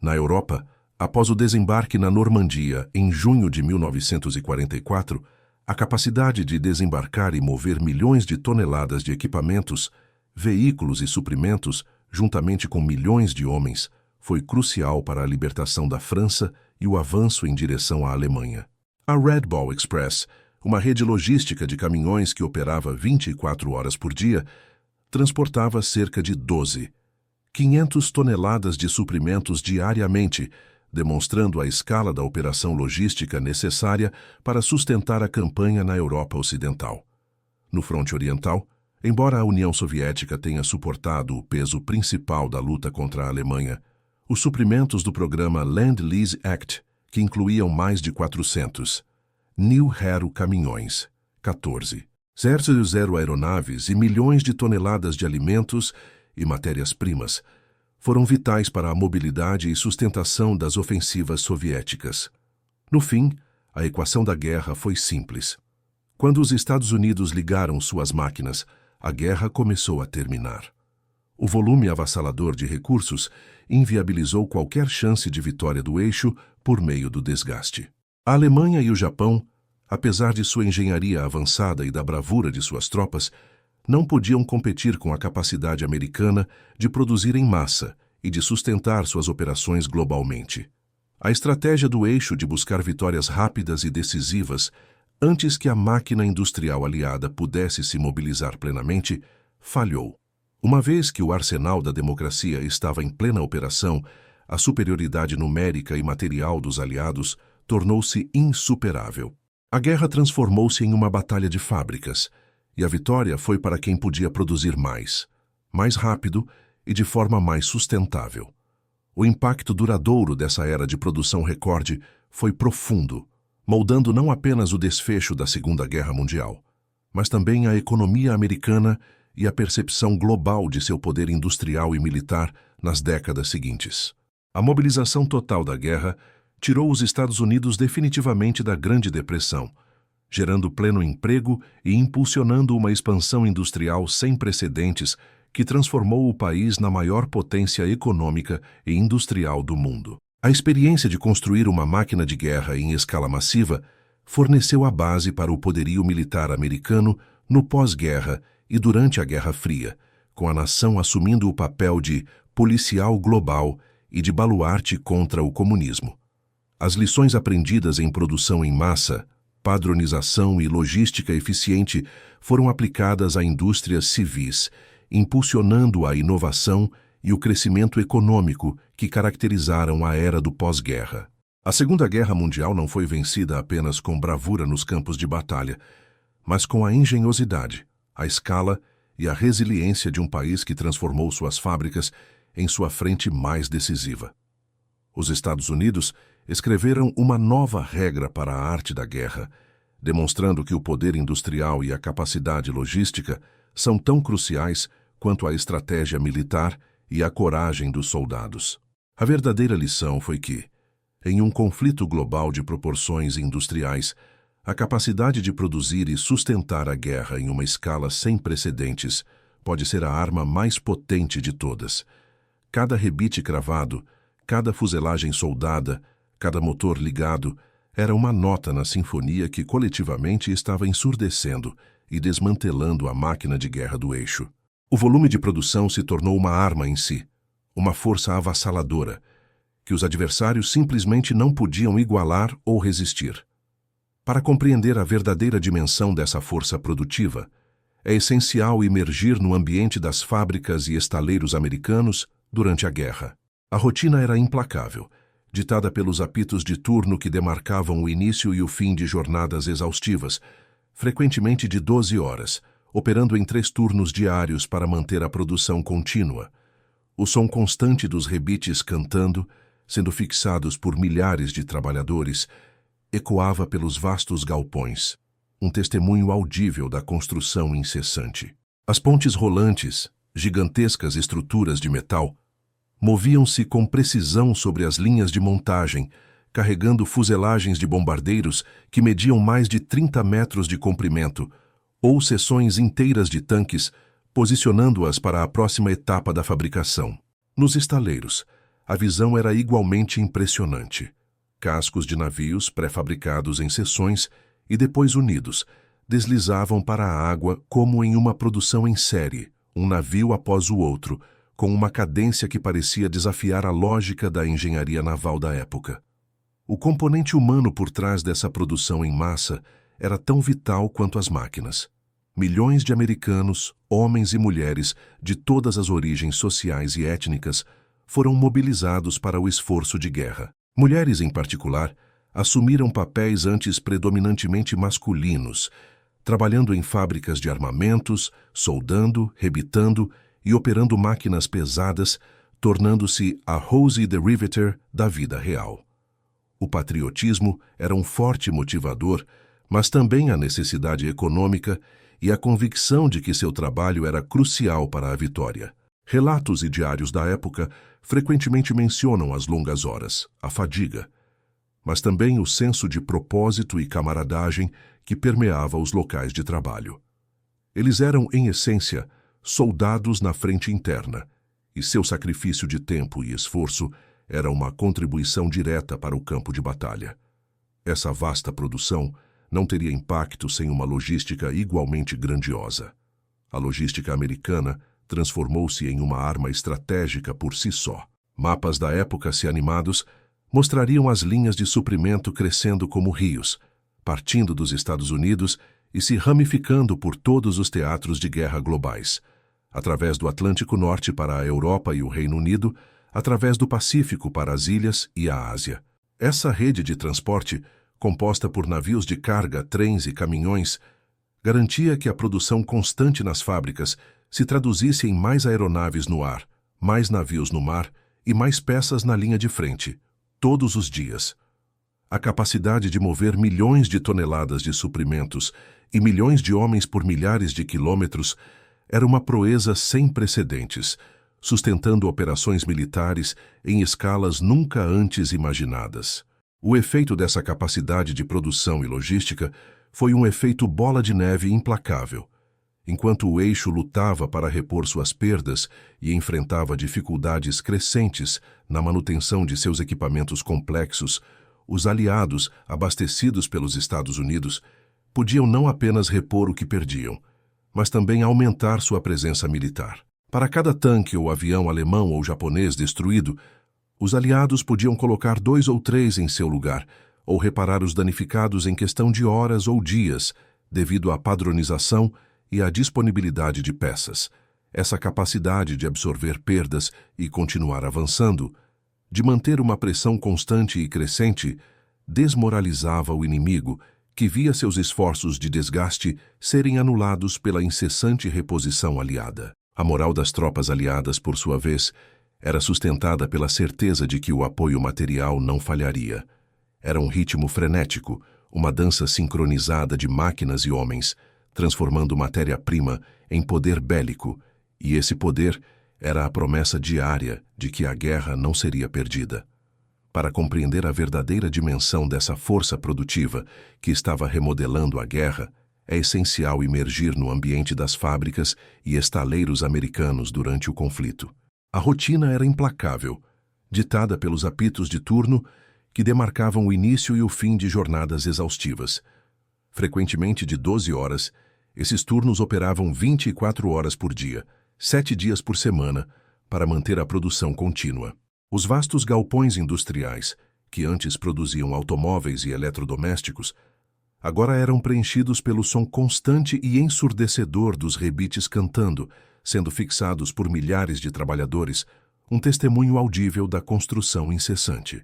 Na Europa, após o desembarque na Normandia em junho de 1944, a capacidade de desembarcar e mover milhões de toneladas de equipamentos, veículos e suprimentos, juntamente com milhões de homens, foi crucial para a libertação da França e o avanço em direção à Alemanha. A Red Ball Express, uma rede logística de caminhões que operava 24 horas por dia, transportava cerca de 500 toneladas de suprimentos diariamente, demonstrando a escala da operação logística necessária para sustentar a campanha na Europa Ocidental. No fronte oriental, embora a União Soviética tenha suportado o peso principal da luta contra a Alemanha, os suprimentos do programa Land-Lease Act, que incluíam mais de 400 New Hero caminhões, 14 Zero aeronaves e milhões de toneladas de alimentos e matérias-primas, foram vitais para a mobilidade e sustentação das ofensivas soviéticas. No fim, a equação da guerra foi simples. Quando os Estados Unidos ligaram suas máquinas, a guerra começou a terminar. O volume avassalador de recursos inviabilizou qualquer chance de vitória do eixo por meio do desgaste. A Alemanha e o Japão, apesar de sua engenharia avançada e da bravura de suas tropas, não podiam competir com a capacidade americana de produzir em massa e de sustentar suas operações globalmente. A estratégia do eixo de buscar vitórias rápidas e decisivas antes que a máquina industrial aliada pudesse se mobilizar plenamente, falhou. Uma vez que o arsenal da democracia estava em plena operação, a superioridade numérica e material dos aliados tornou-se insuperável. A guerra transformou-se em uma batalha de fábricas, e a vitória foi para quem podia produzir mais rápido e de forma mais sustentável. O impacto duradouro dessa era de produção recorde foi profundo, moldando não apenas o desfecho da Segunda Guerra Mundial, mas também a economia americana e a percepção global de seu poder industrial e militar nas décadas seguintes. A mobilização total da guerra tirou os Estados Unidos definitivamente da Grande Depressão, gerando pleno emprego e impulsionando uma expansão industrial sem precedentes que transformou o país na maior potência econômica e industrial do mundo. A experiência de construir uma máquina de guerra em escala massiva forneceu a base para o poderio militar americano no pós-guerra e durante a Guerra Fria, com a nação assumindo o papel de policial global e de baluarte contra o comunismo. As lições aprendidas em produção em massa, padronização e logística eficiente foram aplicadas a indústrias civis, impulsionando a inovação e o crescimento econômico que caracterizaram a era do pós-guerra. A Segunda Guerra Mundial não foi vencida apenas com bravura nos campos de batalha, mas com a engenhosidade, a escala e a resiliência de um país que transformou suas fábricas em sua frente mais decisiva. Os Estados Unidos escreveram uma nova regra para a arte da guerra, demonstrando que o poder industrial e a capacidade logística são tão cruciais quanto a estratégia militar e a coragem dos soldados. A verdadeira lição foi que, em um conflito global de proporções industriais, a capacidade de produzir e sustentar a guerra em uma escala sem precedentes pode ser a arma mais potente de todas. Cada rebite cravado, cada fuselagem soldada, cada motor ligado, era uma nota na sinfonia que coletivamente estava ensurdecendo e desmantelando a máquina de guerra do eixo. O volume de produção se tornou uma arma em si, uma força avassaladora, que os adversários simplesmente não podiam igualar ou resistir. Para compreender a verdadeira dimensão dessa força produtiva, é essencial imergir no ambiente das fábricas e estaleiros americanos durante a guerra. A rotina era implacável, ditada pelos apitos de turno que demarcavam o início e o fim de jornadas exaustivas, frequentemente de 12 horas, operando em 3 turnos diários para manter a produção contínua. O som constante dos rebites cantando, sendo fixados por milhares de trabalhadores, ecoava pelos vastos galpões, um testemunho audível da construção incessante. As pontes rolantes, gigantescas estruturas de metal, moviam-se com precisão sobre as linhas de montagem, carregando fuselagens de bombardeiros que mediam mais de 30 metros de comprimento, ou seções inteiras de tanques, posicionando-as para a próxima etapa da fabricação. Nos estaleiros, a visão era igualmente impressionante. Cascos de navios pré-fabricados em seções e depois unidos, deslizavam para a água como em uma produção em série, um navio após o outro, com uma cadência que parecia desafiar a lógica da engenharia naval da época. O componente humano por trás dessa produção em massa era tão vital quanto as máquinas. Milhões de americanos, homens e mulheres de todas as origens sociais e étnicas, foram mobilizados para o esforço de guerra. Mulheres, em particular, assumiram papéis antes predominantemente masculinos, trabalhando em fábricas de armamentos, soldando, rebitando e operando máquinas pesadas, tornando-se a Rosie the Riveter da vida real. O patriotismo era um forte motivador, mas também a necessidade econômica e a convicção de que seu trabalho era crucial para a vitória. Relatos e diários da época frequentemente mencionam as longas horas, a fadiga, mas também o senso de propósito e camaradagem que permeava os locais de trabalho. Eles eram, em essência, soldados na frente interna, e seu sacrifício de tempo e esforço era uma contribuição direta para o campo de batalha. Essa vasta produção não teria impacto sem uma logística igualmente grandiosa. A logística americana transformou-se em uma arma estratégica por si só. Mapas da época, se animados, mostrariam as linhas de suprimento crescendo como rios, partindo dos Estados Unidos e se ramificando por todos os teatros de guerra globais, através do Atlântico Norte para a Europa e o Reino Unido, através do Pacífico para as ilhas e a Ásia. Essa rede de transporte, composta por navios de carga, trens e caminhões, garantia que a produção constante nas fábricas se traduzisse em mais aeronaves no ar, mais navios no mar e mais peças na linha de frente, todos os dias. A capacidade de mover milhões de toneladas de suprimentos e milhões de homens por milhares de quilômetros era uma proeza sem precedentes, sustentando operações militares em escalas nunca antes imaginadas. O efeito dessa capacidade de produção e logística foi um efeito bola de neve implacável. Enquanto o eixo lutava para repor suas perdas e enfrentava dificuldades crescentes na manutenção de seus equipamentos complexos, os aliados, abastecidos pelos Estados Unidos, podiam não apenas repor o que perdiam, mas também aumentar sua presença militar. Para cada tanque ou avião alemão ou japonês destruído, os aliados podiam colocar 2 ou 3 em seu lugar, ou reparar os danificados em questão de horas ou dias, devido à padronização e à disponibilidade de peças. Essa capacidade de absorver perdas e continuar avançando, de manter uma pressão constante e crescente, desmoralizava o inimigo, que via seus esforços de desgaste serem anulados pela incessante reposição aliada. A moral das tropas aliadas, por sua vez, era sustentada pela certeza de que o apoio material não falharia. Era um ritmo frenético, uma dança sincronizada de máquinas e homens, transformando matéria-prima em poder bélico, e esse poder era a promessa diária de que a guerra não seria perdida. Para compreender a verdadeira dimensão dessa força produtiva que estava remodelando a guerra, É essencial imergir no ambiente das fábricas e estaleiros americanos durante o conflito. A rotina era implacável, ditada pelos apitos de turno que demarcavam o início e o fim de jornadas exaustivas. Frequentemente de 12 horas, esses turnos operavam 24 horas por dia, 7 dias por semana, para manter a produção contínua. Os vastos galpões industriais, que antes produziam automóveis e eletrodomésticos, agora eram preenchidos pelo som constante e ensurdecedor dos rebites cantando, sendo fixados por milhares de trabalhadores, um testemunho audível da construção incessante.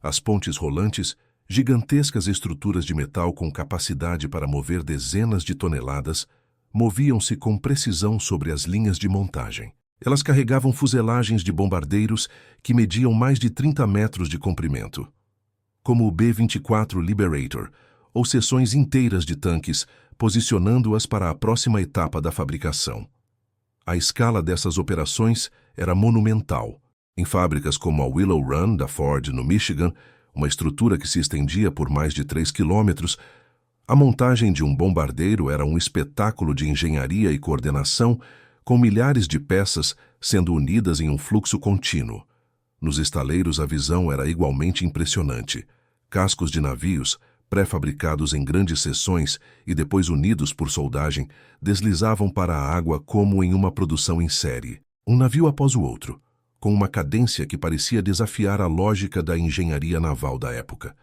As pontes rolantes, gigantescas estruturas de metal com capacidade para mover dezenas de toneladas, moviam-se com precisão sobre as linhas de montagem. Elas carregavam fuselagens de bombardeiros que mediam mais de 30 metros de comprimento, como o B-24 Liberator, ou seções inteiras de tanques, posicionando-as para a próxima etapa da fabricação. A escala dessas operações era monumental. Em fábricas como a Willow Run, da Ford, no Michigan, uma estrutura que se estendia por mais de 3 quilômetros, a montagem de um bombardeiro era um espetáculo de engenharia e coordenação, com milhares de peças sendo unidas em um fluxo contínuo. Nos estaleiros a visão era igualmente impressionante. Cascos de navios, pré-fabricados em grandes seções e depois unidos por soldagem, deslizavam para a água como em uma produção em série, um navio após o outro, com uma cadência que parecia desafiar a lógica da engenharia naval da época.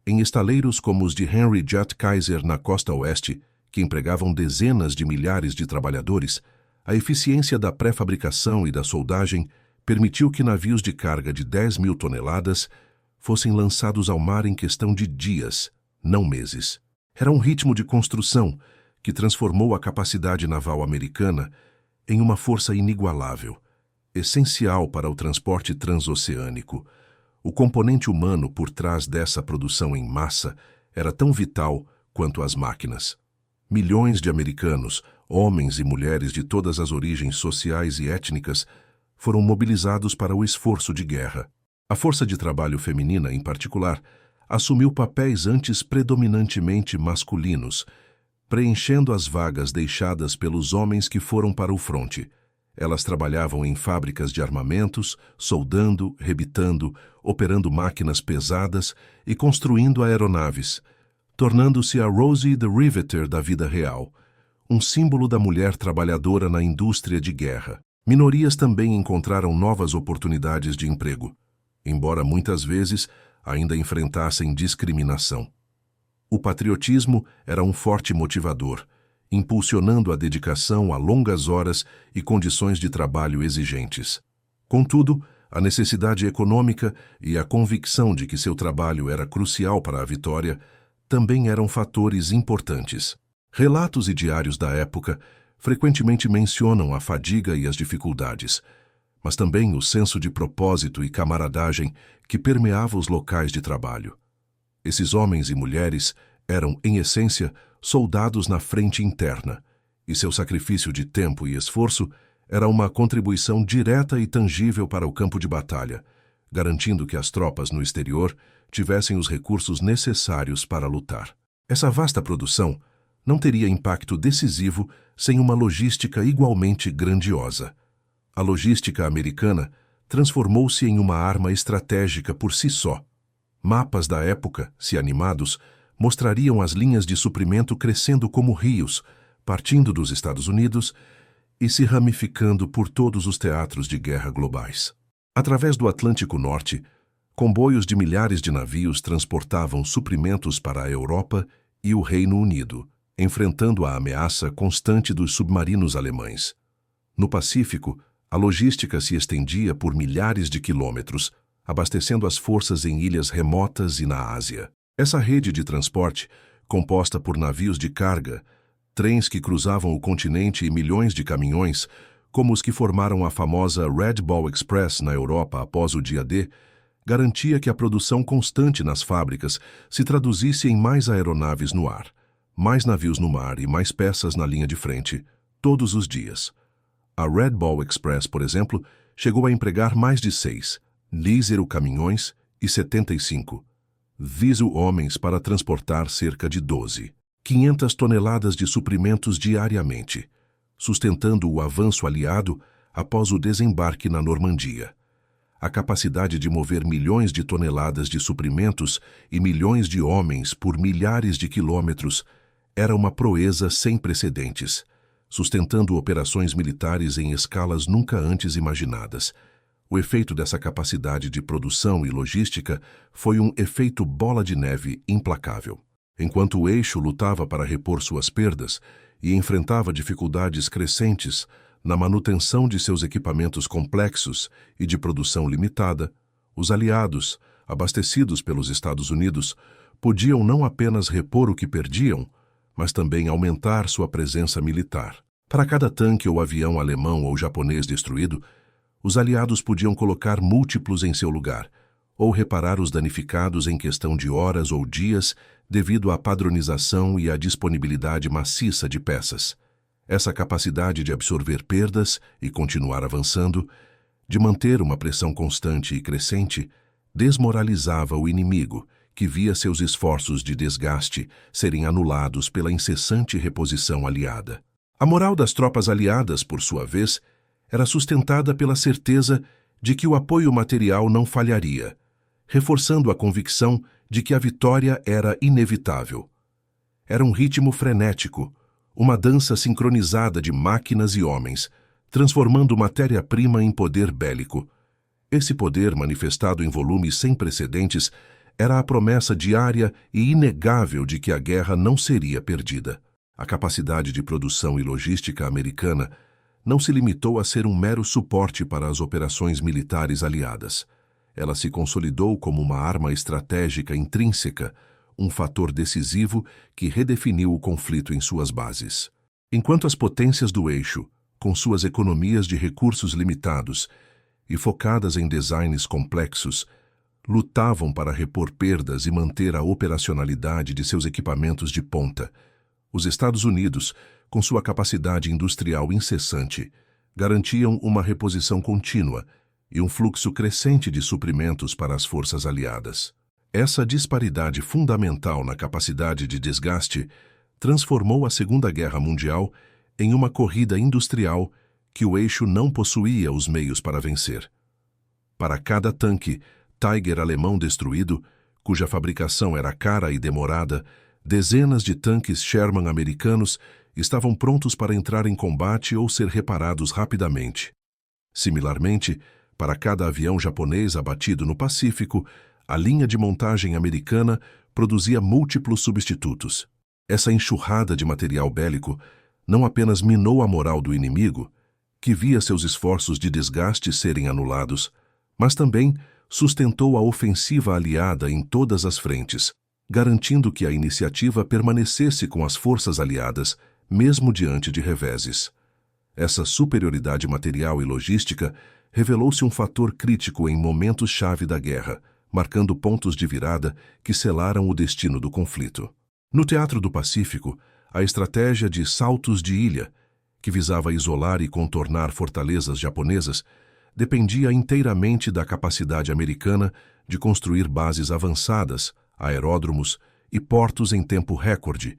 Em estaleiros como os de Henry J. Kaiser na costa oeste, que empregavam dezenas de milhares de trabalhadores, a eficiência da pré-fabricação e da soldagem permitiu que navios de carga de 10 mil toneladas fossem lançados ao mar em questão de dias, não meses. Era um ritmo de construção que transformou a capacidade naval americana em uma força inigualável, essencial para o transporte transoceânico. O componente humano por trás dessa produção em massa era tão vital quanto as máquinas. Milhões de americanos, homens e mulheres de todas as origens sociais e étnicas, foram mobilizados para o esforço de guerra. A força de trabalho feminina, em particular, assumiu papéis antes predominantemente masculinos, preenchendo as vagas deixadas pelos homens que foram para o fronte. Elas trabalhavam em fábricas de armamentos, soldando, rebitando, operando máquinas pesadas e construindo aeronaves, tornando-se a Rosie the Riveter da vida real, um símbolo da mulher trabalhadora na indústria de guerra. Minorias também encontraram novas oportunidades de emprego, embora muitas vezes ainda enfrentassem discriminação. O patriotismo era um forte motivador, impulsionando a dedicação a longas horas e condições de trabalho exigentes. Contudo, a necessidade econômica e a convicção de que seu trabalho era crucial para a vitória também eram fatores importantes. Relatos e diários da época frequentemente mencionam a fadiga e as dificuldades, mas também o senso de propósito e camaradagem que permeava os locais de trabalho. Esses homens e mulheres eram, em essência, soldados na frente interna, e seu sacrifício de tempo e esforço era uma contribuição direta e tangível para o campo de batalha, garantindo que as tropas no exterior tivessem os recursos necessários para lutar. Essa vasta produção não teria impacto decisivo sem uma logística igualmente grandiosa. A logística americana transformou-se em uma arma estratégica por si só. Mapas da época, se animados, mostrariam as linhas de suprimento crescendo como rios, partindo dos Estados Unidos e se ramificando por todos os teatros de guerra globais. Através do Atlântico Norte, comboios de milhares de navios transportavam suprimentos para a Europa e o Reino Unido, enfrentando a ameaça constante dos submarinos alemães. No Pacífico, a logística se estendia por milhares de quilômetros, abastecendo as forças em ilhas remotas e na Ásia. Essa rede de transporte, composta por navios de carga, trens que cruzavam o continente e milhões de caminhões, como os que formaram a famosa Red Ball Express na Europa após o dia D, garantia que a produção constante nas fábricas se traduzisse em mais aeronaves no ar, mais navios no mar e mais peças na linha de frente, todos os dias. A Red Ball Express, por exemplo, chegou a empregar mais de 6 caminhões e 75 diesel homens para transportar cerca de 12. 500 toneladas de suprimentos diariamente, sustentando o avanço aliado após o desembarque na Normandia. A capacidade de mover milhões de toneladas de suprimentos e milhões de homens por milhares de quilômetros era uma proeza sem precedentes, sustentando operações militares em escalas nunca antes imaginadas. O efeito dessa capacidade de produção e logística foi um efeito bola de neve implacável. Enquanto o eixo lutava para repor suas perdas e enfrentava dificuldades crescentes na manutenção de seus equipamentos complexos e de produção limitada, os aliados, abastecidos pelos Estados Unidos, podiam não apenas repor o que perdiam, mas também aumentar sua presença militar. Para cada tanque ou avião alemão ou japonês destruído, os aliados podiam colocar múltiplos em seu lugar, ou reparar os danificados em questão de horas ou dias devido à padronização e à disponibilidade maciça de peças. Essa capacidade de absorver perdas e continuar avançando, de manter uma pressão constante e crescente, desmoralizava o inimigo, que via seus esforços de desgaste serem anulados pela incessante reposição aliada. A moral das tropas aliadas, por sua vez, era sustentada pela certeza de que o apoio material não falharia, reforçando a convicção de que a vitória era inevitável. Era um ritmo frenético, uma dança sincronizada de máquinas e homens, transformando matéria-prima em poder bélico. Esse poder, manifestado em volumes sem precedentes, era a promessa diária e inegável de que a guerra não seria perdida. A capacidade de produção e logística americana não se limitou a ser um mero suporte para as operações militares aliadas. Ela se consolidou como uma arma estratégica intrínseca, um fator decisivo que redefiniu o conflito em suas bases. Enquanto as potências do eixo, com suas economias de recursos limitados e focadas em designs complexos, lutavam para repor perdas e manter a operacionalidade de seus equipamentos de ponta, os Estados Unidos, com sua capacidade industrial incessante, garantiam uma reposição contínua e um fluxo crescente de suprimentos para as forças aliadas. Essa disparidade fundamental na capacidade de desgaste transformou a Segunda Guerra Mundial em uma corrida industrial que o eixo não possuía os meios para vencer. Para cada tanque Tiger alemão destruído, cuja fabricação era cara e demorada, dezenas de tanques Sherman americanos estavam prontos para entrar em combate ou ser reparados rapidamente. Similarmente, para cada avião japonês abatido no Pacífico, a linha de montagem americana produzia múltiplos substitutos. Essa enxurrada de material bélico não apenas minou a moral do inimigo, que via seus esforços de desgaste serem anulados, mas também sustentou a ofensiva aliada em todas as frentes, garantindo que a iniciativa permanecesse com as forças aliadas, mesmo diante de reveses. Essa superioridade material e logística revelou-se um fator crítico em momentos-chave da guerra, marcando pontos de virada que selaram o destino do conflito. No Teatro do Pacífico, a estratégia de saltos de ilha, que visava isolar e contornar fortalezas japonesas, dependia inteiramente da capacidade americana de construir bases avançadas, aeródromos e portos em tempo recorde,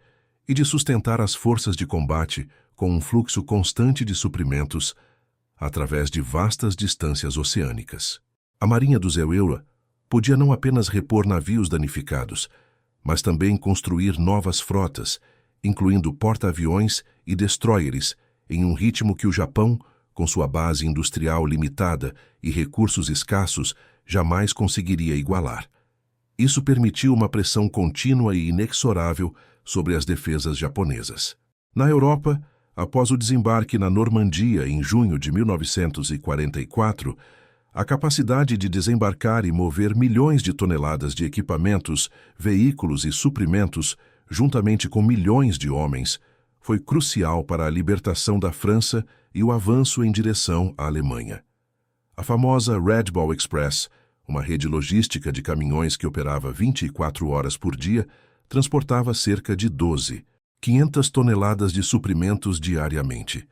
e de sustentar as forças de combate com um fluxo constante de suprimentos através de vastas distâncias oceânicas. A Marinha dos EUA podia não apenas repor navios danificados, mas também construir novas frotas, incluindo porta-aviões e destroyers, em um ritmo que o Japão, com sua base industrial limitada e recursos escassos, jamais conseguiria igualar. Isso permitiu uma pressão contínua e inexorável sobre as defesas japonesas. Na Europa, após o desembarque na Normandia em junho de 1944, a capacidade de desembarcar e mover milhões de toneladas de equipamentos, veículos e suprimentos, juntamente com milhões de homens, foi crucial para a libertação da França e o avanço em direção à Alemanha. A famosa Red Ball Express, uma rede logística de caminhões que operava 24 horas por dia, transportava cerca de 500 toneladas de suprimentos diariamente,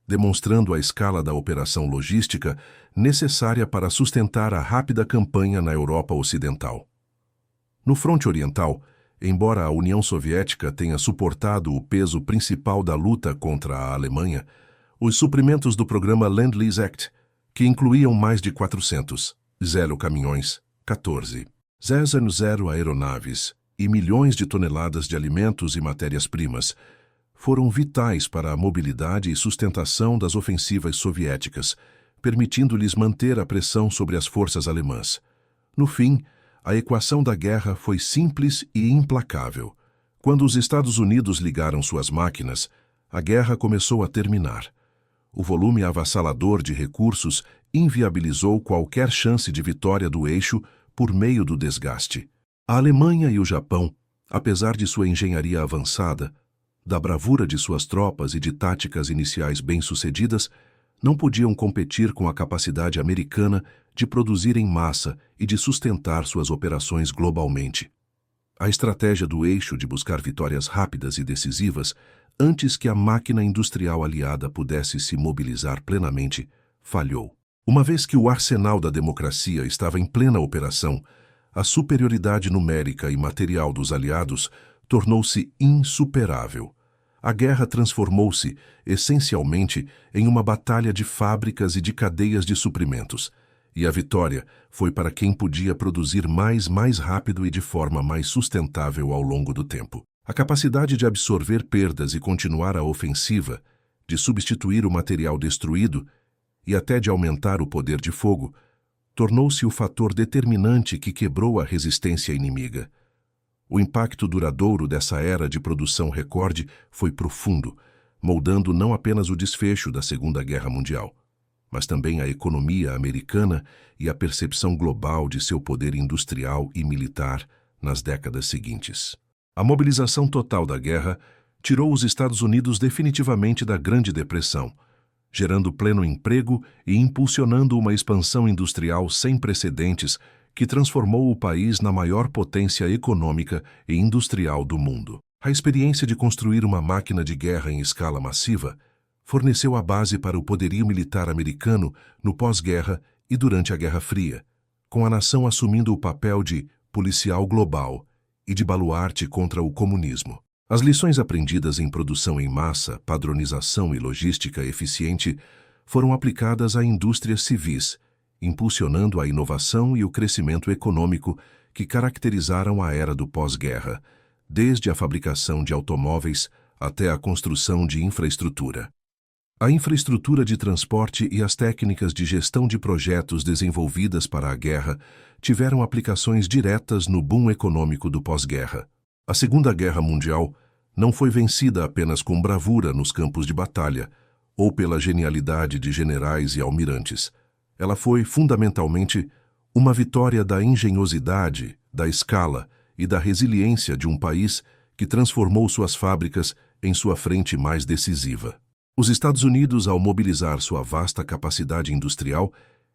demonstrando a escala da operação logística necessária para sustentar a rápida campanha na Europa Ocidental. No fronte oriental, Embora a União Soviética tenha suportado o peso principal da luta contra a Alemanha, os suprimentos do programa Lend-Lease Act, que incluíam mais de 400, 0 caminhões, 14, 0 aeronaves e milhões de toneladas de alimentos e matérias-primas, foram vitais para a mobilidade e sustentação das ofensivas soviéticas, permitindo-lhes manter a pressão sobre as forças alemãs. No fim, a equação da guerra foi simples e implacável. Quando os Estados Unidos ligaram suas máquinas, a guerra começou a terminar. O volume avassalador de recursos inviabilizou qualquer chance de vitória do eixo por meio do desgaste. A Alemanha e o Japão, apesar de sua engenharia avançada, da bravura de suas tropas e de táticas iniciais bem-sucedidas, não podiam competir com a capacidade americana de produzir em massa e de sustentar suas operações globalmente. A estratégia do eixo de buscar vitórias rápidas e decisivas antes que a máquina industrial aliada pudesse se mobilizar plenamente, falhou. Uma vez que o arsenal da democracia estava em plena operação, a superioridade numérica e material dos aliados tornou-se insuperável. A guerra transformou-se, essencialmente, em uma batalha de fábricas e de cadeias de suprimentos, e a vitória foi para quem podia produzir mais rápido e de forma mais sustentável ao longo do tempo. A capacidade de absorver perdas e continuar a ofensiva, de substituir o material destruído e até de aumentar o poder de fogo, tornou-se o fator determinante que quebrou a resistência inimiga. O impacto duradouro dessa era de produção recorde foi profundo, moldando não apenas o desfecho da Segunda Guerra Mundial, mas também a economia americana e a percepção global de seu poder industrial e militar nas décadas seguintes. A mobilização total da guerra tirou os Estados Unidos definitivamente da Grande Depressão, gerando pleno emprego e impulsionando uma expansão industrial sem precedentes que transformou o país na maior potência econômica e industrial do mundo. A experiência de construir uma máquina de guerra em escala massiva forneceu a base para o poderio militar americano no pós-guerra e durante a Guerra Fria, com a nação assumindo o papel de policial global e de baluarte contra o comunismo. As lições aprendidas em produção em massa, padronização e logística eficiente foram aplicadas a indústrias civis, impulsionando a inovação e o crescimento econômico que caracterizaram a era do pós-guerra, desde a fabricação de automóveis até a construção de infraestrutura. A infraestrutura de transporte e as técnicas de gestão de projetos desenvolvidas para a guerra tiveram aplicações diretas no boom econômico do pós-guerra. A Segunda Guerra Mundial não foi vencida apenas com bravura nos campos de batalha ou pela genialidade de generais e almirantes. Ela foi, fundamentalmente, uma vitória da engenhosidade, da escala e da resiliência de um país que transformou suas fábricas em sua frente mais decisiva. Os Estados Unidos, ao mobilizar sua vasta capacidade industrial,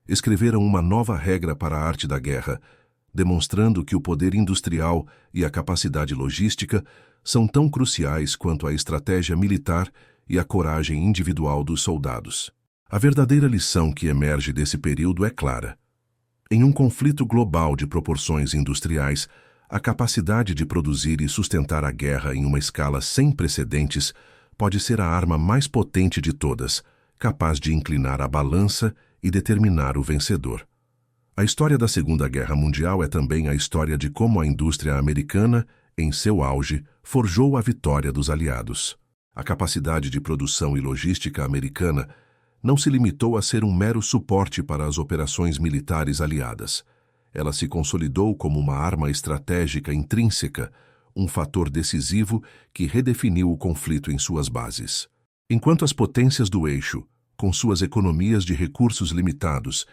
escreveram uma nova regra para a arte da guerra, demonstrando que o poder industrial e a capacidade logística são tão cruciais quanto a estratégia militar e a coragem individual dos soldados. A verdadeira lição que emerge desse período é clara. Em um conflito global de proporções industriais, a capacidade de produzir e sustentar a guerra em uma escala sem precedentes pode ser a arma mais potente de todas, capaz de inclinar a balança e determinar o vencedor. A história da Segunda Guerra Mundial é também a história de como a indústria americana, em seu auge, forjou a vitória dos aliados. A capacidade de produção e logística americana não se limitou a ser um mero suporte para as operações militares aliadas. Ela se consolidou como uma arma estratégica intrínseca, um fator decisivo que redefiniu o conflito em suas bases. Enquanto as potências do eixo, com suas economias de recursos limitados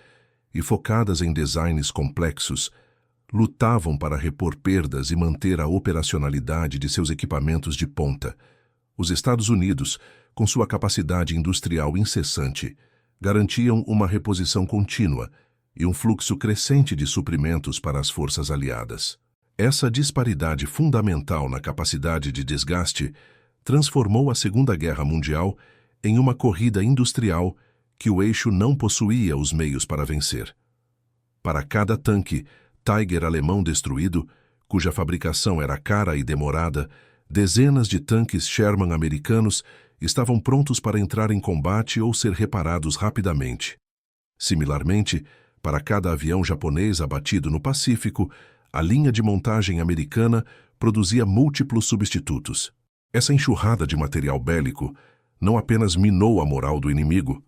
e focadas em designs complexos, lutavam para repor perdas e manter a operacionalidade de seus equipamentos de ponta, os Estados Unidos, com sua capacidade industrial incessante, garantiam uma reposição contínua e um fluxo crescente de suprimentos para as forças aliadas. Essa disparidade fundamental na capacidade de desgaste transformou a Segunda Guerra Mundial em uma corrida industrial que o eixo não possuía os meios para vencer. Para cada tanque Tiger alemão destruído, cuja fabricação era cara e demorada, dezenas de tanques Sherman americanos estavam prontos para entrar em combate ou ser reparados rapidamente. Similarmente, para cada avião japonês abatido no Pacífico, a linha de montagem americana produzia múltiplos substitutos. Essa enxurrada de material bélico não apenas minou a moral do inimigo,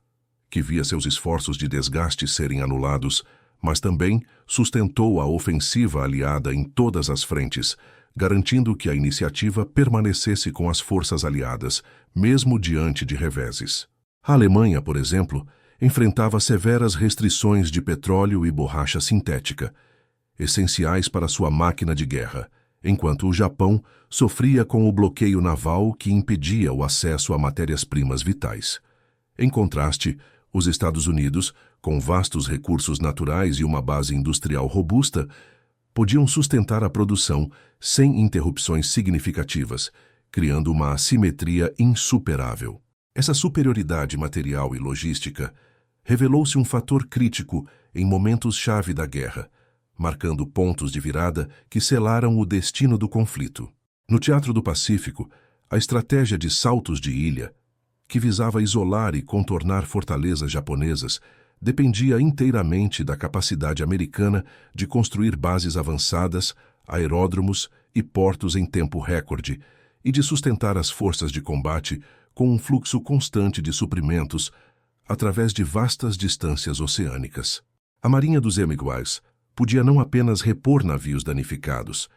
que via seus esforços de desgaste serem anulados, mas também sustentou a ofensiva aliada em todas as frentes, garantindo que a iniciativa permanecesse com as forças aliadas, mesmo diante de reveses. A Alemanha, por exemplo, enfrentava severas restrições de petróleo e borracha sintética, essenciais para sua máquina de guerra, enquanto o Japão sofria com o bloqueio naval que impedia o acesso a matérias-primas vitais. Em contraste, os Estados Unidos, com vastos recursos naturais e uma base industrial robusta, podiam sustentar a produção sem interrupções significativas, criando uma assimetria insuperável. Essa superioridade material e logística revelou-se um fator crítico em momentos-chave da guerra, marcando pontos de virada que selaram o destino do conflito. No Teatro do Pacífico, a estratégia de saltos de ilha, que visava isolar e contornar fortalezas japonesas, dependia inteiramente da capacidade americana de construir bases avançadas, aeródromos e portos em tempo recorde, e de sustentar as forças de combate com um fluxo constante de suprimentos através de vastas distâncias oceânicas. A Marinha dos Emiguais podia não apenas repor navios danificados,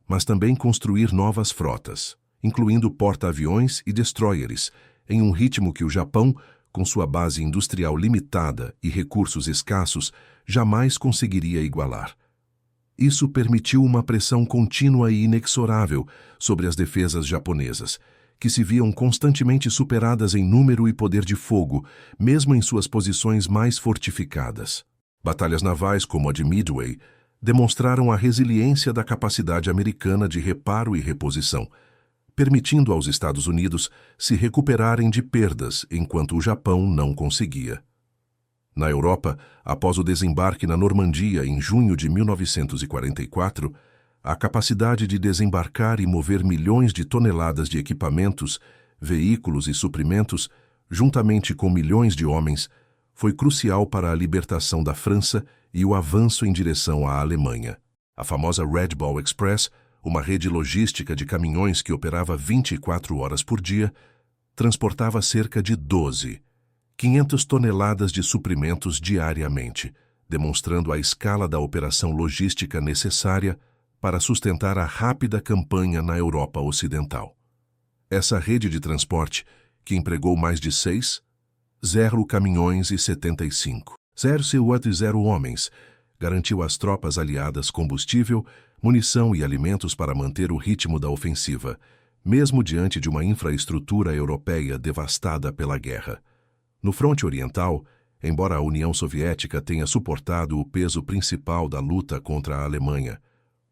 mas também construir novas frotas, incluindo porta-aviões e destroyers, em um ritmo que o Japão, com sua base industrial limitada e recursos escassos, jamais conseguiria igualar. Isso permitiu uma pressão contínua e inexorável sobre as defesas japonesas, que se viam constantemente superadas em número e poder de fogo, mesmo em suas posições mais fortificadas. Batalhas navais como a de Midway demonstraram a resiliência da capacidade americana de reparo e reposição, permitindo aos Estados Unidos se recuperarem de perdas enquanto o Japão não conseguia. Na Europa, após o desembarque na Normandia em junho de 1944, a capacidade de desembarcar e mover milhões de toneladas de equipamentos, veículos e suprimentos, juntamente com milhões de homens, foi crucial para a libertação da França e o avanço em direção à Alemanha. A famosa Red Ball Express, uma rede logística de caminhões que operava 24 horas por dia, transportava cerca de 500 toneladas de suprimentos diariamente, demonstrando a escala da operação logística necessária para sustentar a rápida campanha na Europa Ocidental. Essa rede de transporte, que empregou mais de 0 caminhões e 75, 0 homens, garantiu às tropas aliadas combustível, munição e alimentos para manter o ritmo da ofensiva, mesmo diante de uma infraestrutura europeia devastada pela guerra. No fronte oriental, embora a União Soviética tenha suportado o peso principal da luta contra a Alemanha,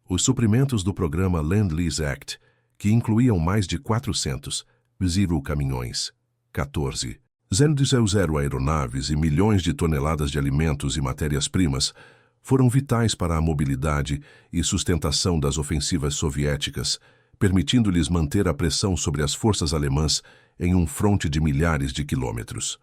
os suprimentos do programa Lend-Lease Act, que incluíam mais de 400 caminhões, 0 aeronaves e milhões de toneladas de alimentos e matérias-primas, foram vitais para a mobilidade e sustentação das ofensivas soviéticas, permitindo-lhes manter a pressão sobre as forças alemãs em um fronte de milhares de quilômetros.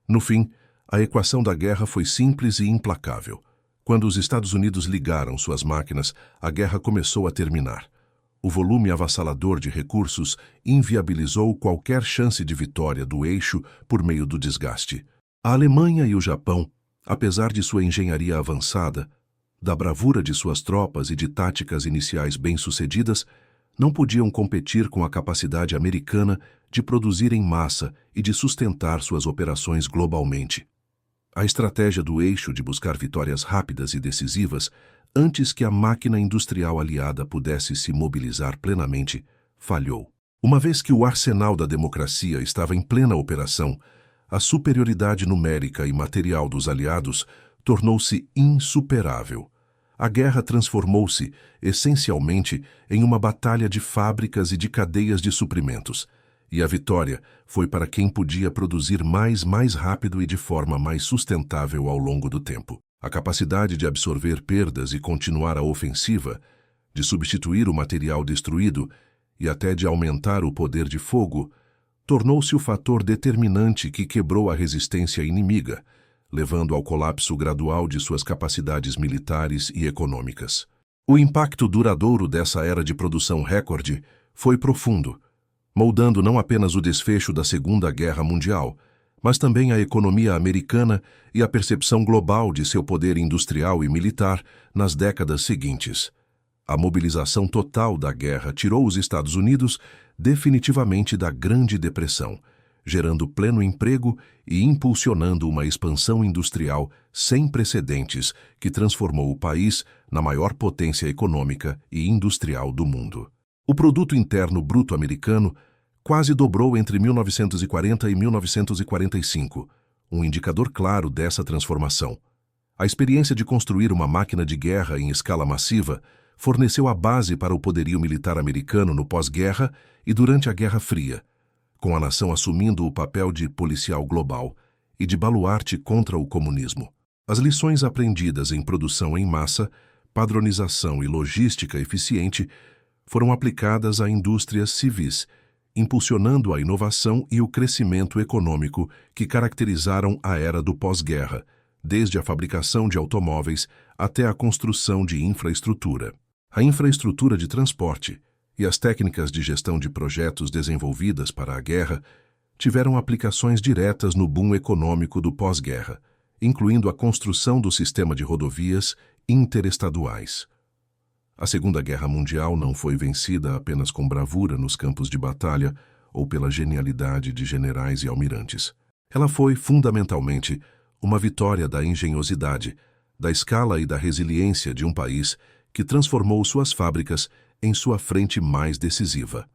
No fim, a equação da guerra foi simples e implacável. Quando os Estados Unidos ligaram suas máquinas, a guerra começou a terminar. O volume avassalador de recursos inviabilizou qualquer chance de vitória do eixo por meio do desgaste. A Alemanha e o Japão, apesar de sua engenharia avançada, da bravura de suas tropas e de táticas iniciais bem-sucedidas, não podiam competir com a capacidade americana de produzir em massa e de sustentar suas operações globalmente. A estratégia do eixo de buscar vitórias rápidas e decisivas antes que a máquina industrial aliada pudesse se mobilizar plenamente, falhou. Uma vez que o arsenal da democracia estava em plena operação, a superioridade numérica e material dos aliados tornou-se insuperável. A guerra transformou-se, essencialmente, em uma batalha de fábricas e de cadeias de suprimentos, e a vitória foi para quem podia produzir mais rápido e de forma mais sustentável ao longo do tempo. A capacidade de absorver perdas e continuar a ofensiva de substituir o material destruído e até de aumentar o poder de fogo, tornou-se o fator determinante que quebrou a resistência inimiga, levando ao colapso gradual de suas capacidades militares e econômicas. O impacto duradouro dessa era de produção recorde foi profundo, moldando não apenas o desfecho da Segunda Guerra Mundial, mas também a economia americana e a percepção global de seu poder industrial e militar nas décadas seguintes. A mobilização total da guerra tirou os Estados Unidos definitivamente da Grande Depressão, gerando pleno emprego e impulsionando uma expansão industrial sem precedentes que transformou o país na maior potência econômica e industrial do mundo. O Produto Interno Bruto americano quase dobrou entre 1940 e 1945, um indicador claro dessa transformação. A experiência de construir uma máquina de guerra em escala massiva forneceu a base para o poderio militar americano no pós-guerra e durante a Guerra Fria, com a nação assumindo o papel de policial global e de baluarte contra o comunismo. As lições aprendidas em produção em massa, padronização e logística eficiente foram aplicadas a indústrias civis, impulsionando a inovação e o crescimento econômico que caracterizaram a era do pós-guerra, desde a fabricação de automóveis até a construção de infraestrutura. A infraestrutura de transporte e as técnicas de gestão de projetos desenvolvidas para a guerra tiveram aplicações diretas no boom econômico do pós-guerra, incluindo a construção do sistema de rodovias interestaduais. A Segunda Guerra Mundial não foi vencida apenas com bravura nos campos de batalha ou pela genialidade de generais e almirantes. Ela foi, fundamentalmente, uma vitória da engenhosidade, da escala e da resiliência de um país que transformou suas fábricas em sua frente mais decisiva.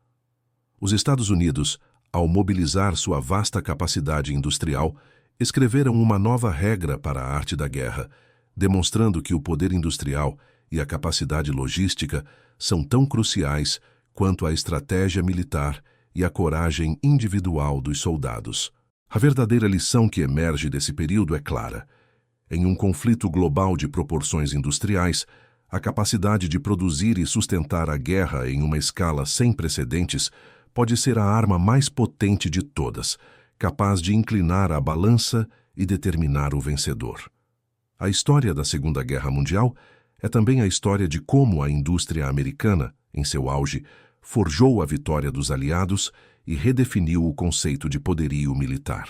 Os Estados Unidos, ao mobilizar sua vasta capacidade industrial, escreveram uma nova regra para a arte da guerra, demonstrando que o poder industrial e a capacidade logística são tão cruciais quanto a estratégia militar e a coragem individual dos soldados. A verdadeira lição que emerge desse período é clara. Em um conflito global de proporções industriais, a capacidade de produzir e sustentar a guerra em uma escala sem precedentes pode ser a arma mais potente de todas, capaz de inclinar a balança e determinar o vencedor. A história da Segunda Guerra Mundial é também a história de como a indústria americana, em seu auge, forjou a vitória dos aliados e redefiniu o conceito de poderio militar.